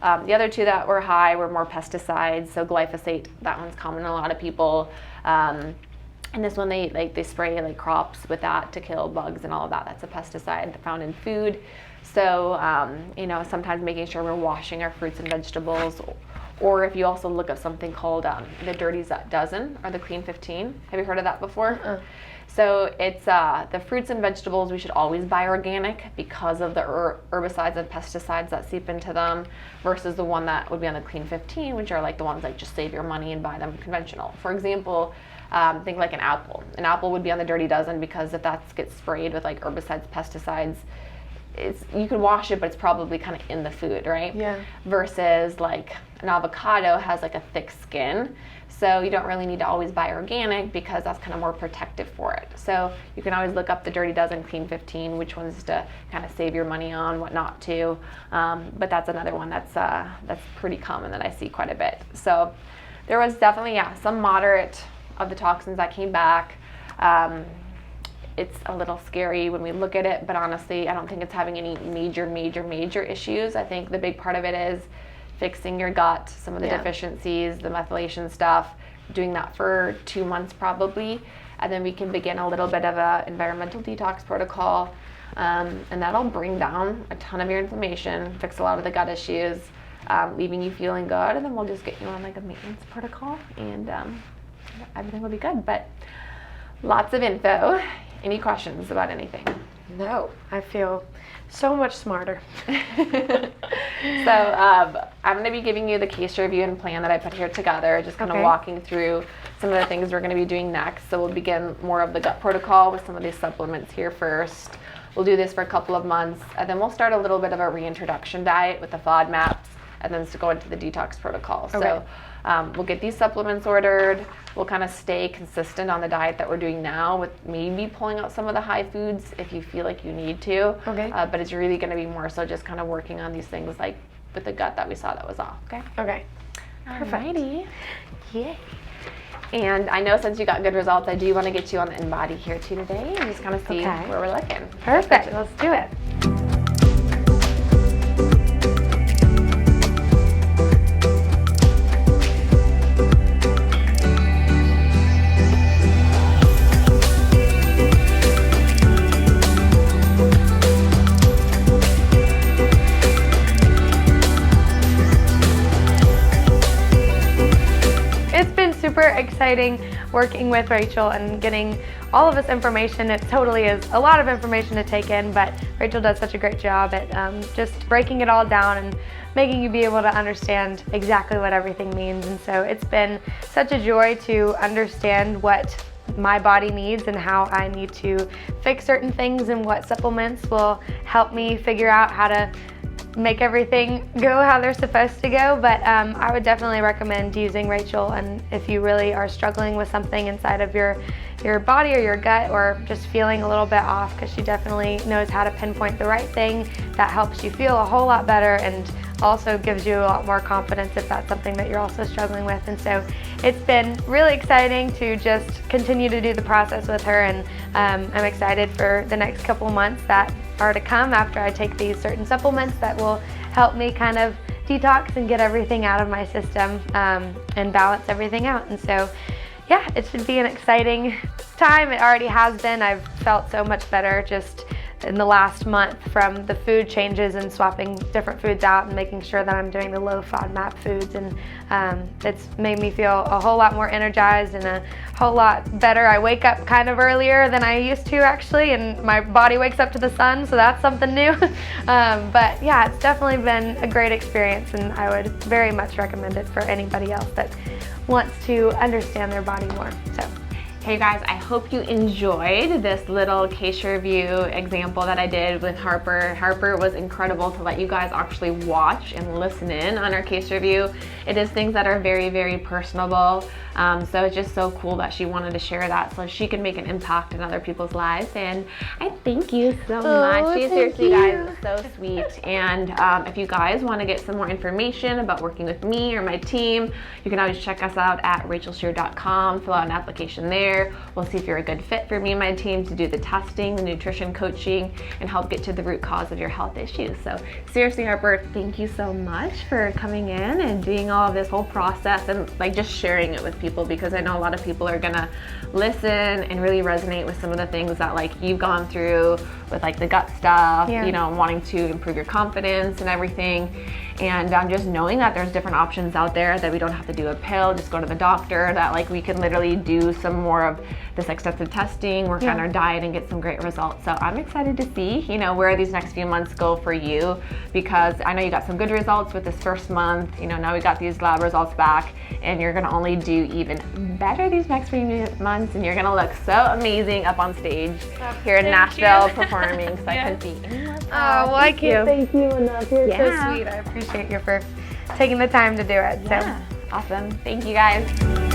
The other two that were high were more pesticides. So glyphosate, that one's common in a lot of people. And this one, they spray like crops with that to kill bugs and all of that. That's a pesticide found in food. So, sometimes making sure we're washing our fruits and vegetables, or if you also look at something called the Dirty Dozen or the Clean 15. Have you heard of that before? So it's the fruits and vegetables we should always buy organic because of the herbicides and pesticides that seep into them, versus the one that would be on the Clean 15, which are like the ones like just save your money and buy them conventional. For example, think like an apple. An apple would be on the Dirty Dozen because if that gets sprayed with like herbicides, pesticides, you can wash it, but it's probably kind of in the food, right? Yeah. Versus like an avocado has like a thick skin, so you don't really need to always buy organic because that's kind of more protective for it. So you can always look up the Dirty Dozen, Clean 15, which ones to kind of save your money on, what not to. But that's another one that's pretty common that I see quite a bit. So there was definitely some moderate of the toxins that came back. It's a little scary when we look at it, but honestly, I don't think it's having any major issues. I think the big part of it is fixing your gut, some of the deficiencies, the methylation stuff, doing that for 2 months probably, and then we can begin a little bit of a environmental detox protocol, and that'll bring down a ton of your inflammation, fix a lot of the gut issues, leaving you feeling good, and then we'll just get you on like a maintenance protocol, and everything will be good. But lots of info. Any questions about anything? No, I feel so much smarter. So I'm going to be giving you the case review and plan that I put here together, just kind of walking through some of the things we're going to be doing next. So we'll begin more of the gut protocol with some of these supplements here first. We'll do this for a couple of months, and then we'll start a little bit of a reintroduction diet with the Fodmaps, and then to go into the detox protocol. So we'll get these supplements ordered. We'll kind of stay consistent on the diet that we're doing now, with maybe pulling out some of the high foods if you feel like you need to. But it's really going to be more so just kind of working on these things like with the gut that we saw that was off. Okay. Alrighty. Yay. And I know since you got good results, I do want to get you on the InBody here too today and just kind of see where we're looking. Perfect. Let's do it. Super exciting working with Rachel and getting all of this information. It totally is a lot of information to take in, but Rachel does such a great job at just breaking it all down and making you be able to understand exactly what everything means. And so it's been such a joy to understand what my body needs and how I need to fix certain things and what supplements will help me figure out how to make everything go how they're supposed to go. But I would definitely recommend using Rachel, and if you really are struggling with something inside of your your body or your gut, or just feeling a little bit off, because she definitely knows how to pinpoint the right thing that helps you feel a whole lot better and also gives you a lot more confidence if that's something that you're also struggling with. And so it's been really exciting to just continue to do the process with her, and I'm excited for the next couple months that are to come after I take these certain supplements that will help me kind of detox and get everything out of my system and balance everything out. And so yeah, it should be an exciting time. It already has been. I've felt so much better just in the last month from the food changes and swapping different foods out and making sure that I'm doing the low FODMAP foods, and it's made me feel a whole lot more energized and a whole lot better. I wake up kind of earlier than I used to actually, and my body wakes up to the sun, so that's something new. But yeah, it's definitely been a great experience, and I would very much recommend it for anybody else that wants to understand their body more. So. Hey guys, I hope you enjoyed this little case review example that I did with Harper. Harper was incredible to let you guys actually watch and listen in on our case review. It is things that are very, very personable. So it's just so cool that she wanted to share that so she can make an impact in other people's lives. And I thank you so much. She's seriously, guys, so sweet. And if you guys want to get some more information about working with me or my team, you can always check us out at rachelscheer.com, fill out an application there. We'll see if you're a good fit for me and my team to do the testing, the nutrition coaching, and help get to the root cause of your health issues. So seriously, Harper, thank you so much for coming in and doing all of this whole process and like just sharing it with people, because I know a lot of people are gonna listen and really resonate with some of the things that like you've gone through with like the gut stuff, you know, wanting to improve your confidence and everything. And just knowing that there's different options out there, that we don't have to do a pill, just go to the doctor, that like we can literally do some more of this extensive testing, work on our diet, and get some great results. So I'm excited to see, you know, where these next few months go for you, because I know you got some good results with this first month. You know, now we got these lab results back, and you're gonna only do even better these next few months, and you're gonna look so amazing up on stage here in Nashville performing. So I couldn't be any more proud. Oh, well, I can't thank you enough. You're so sweet. I appreciate you for taking the time to do it. So awesome. Thank you, guys.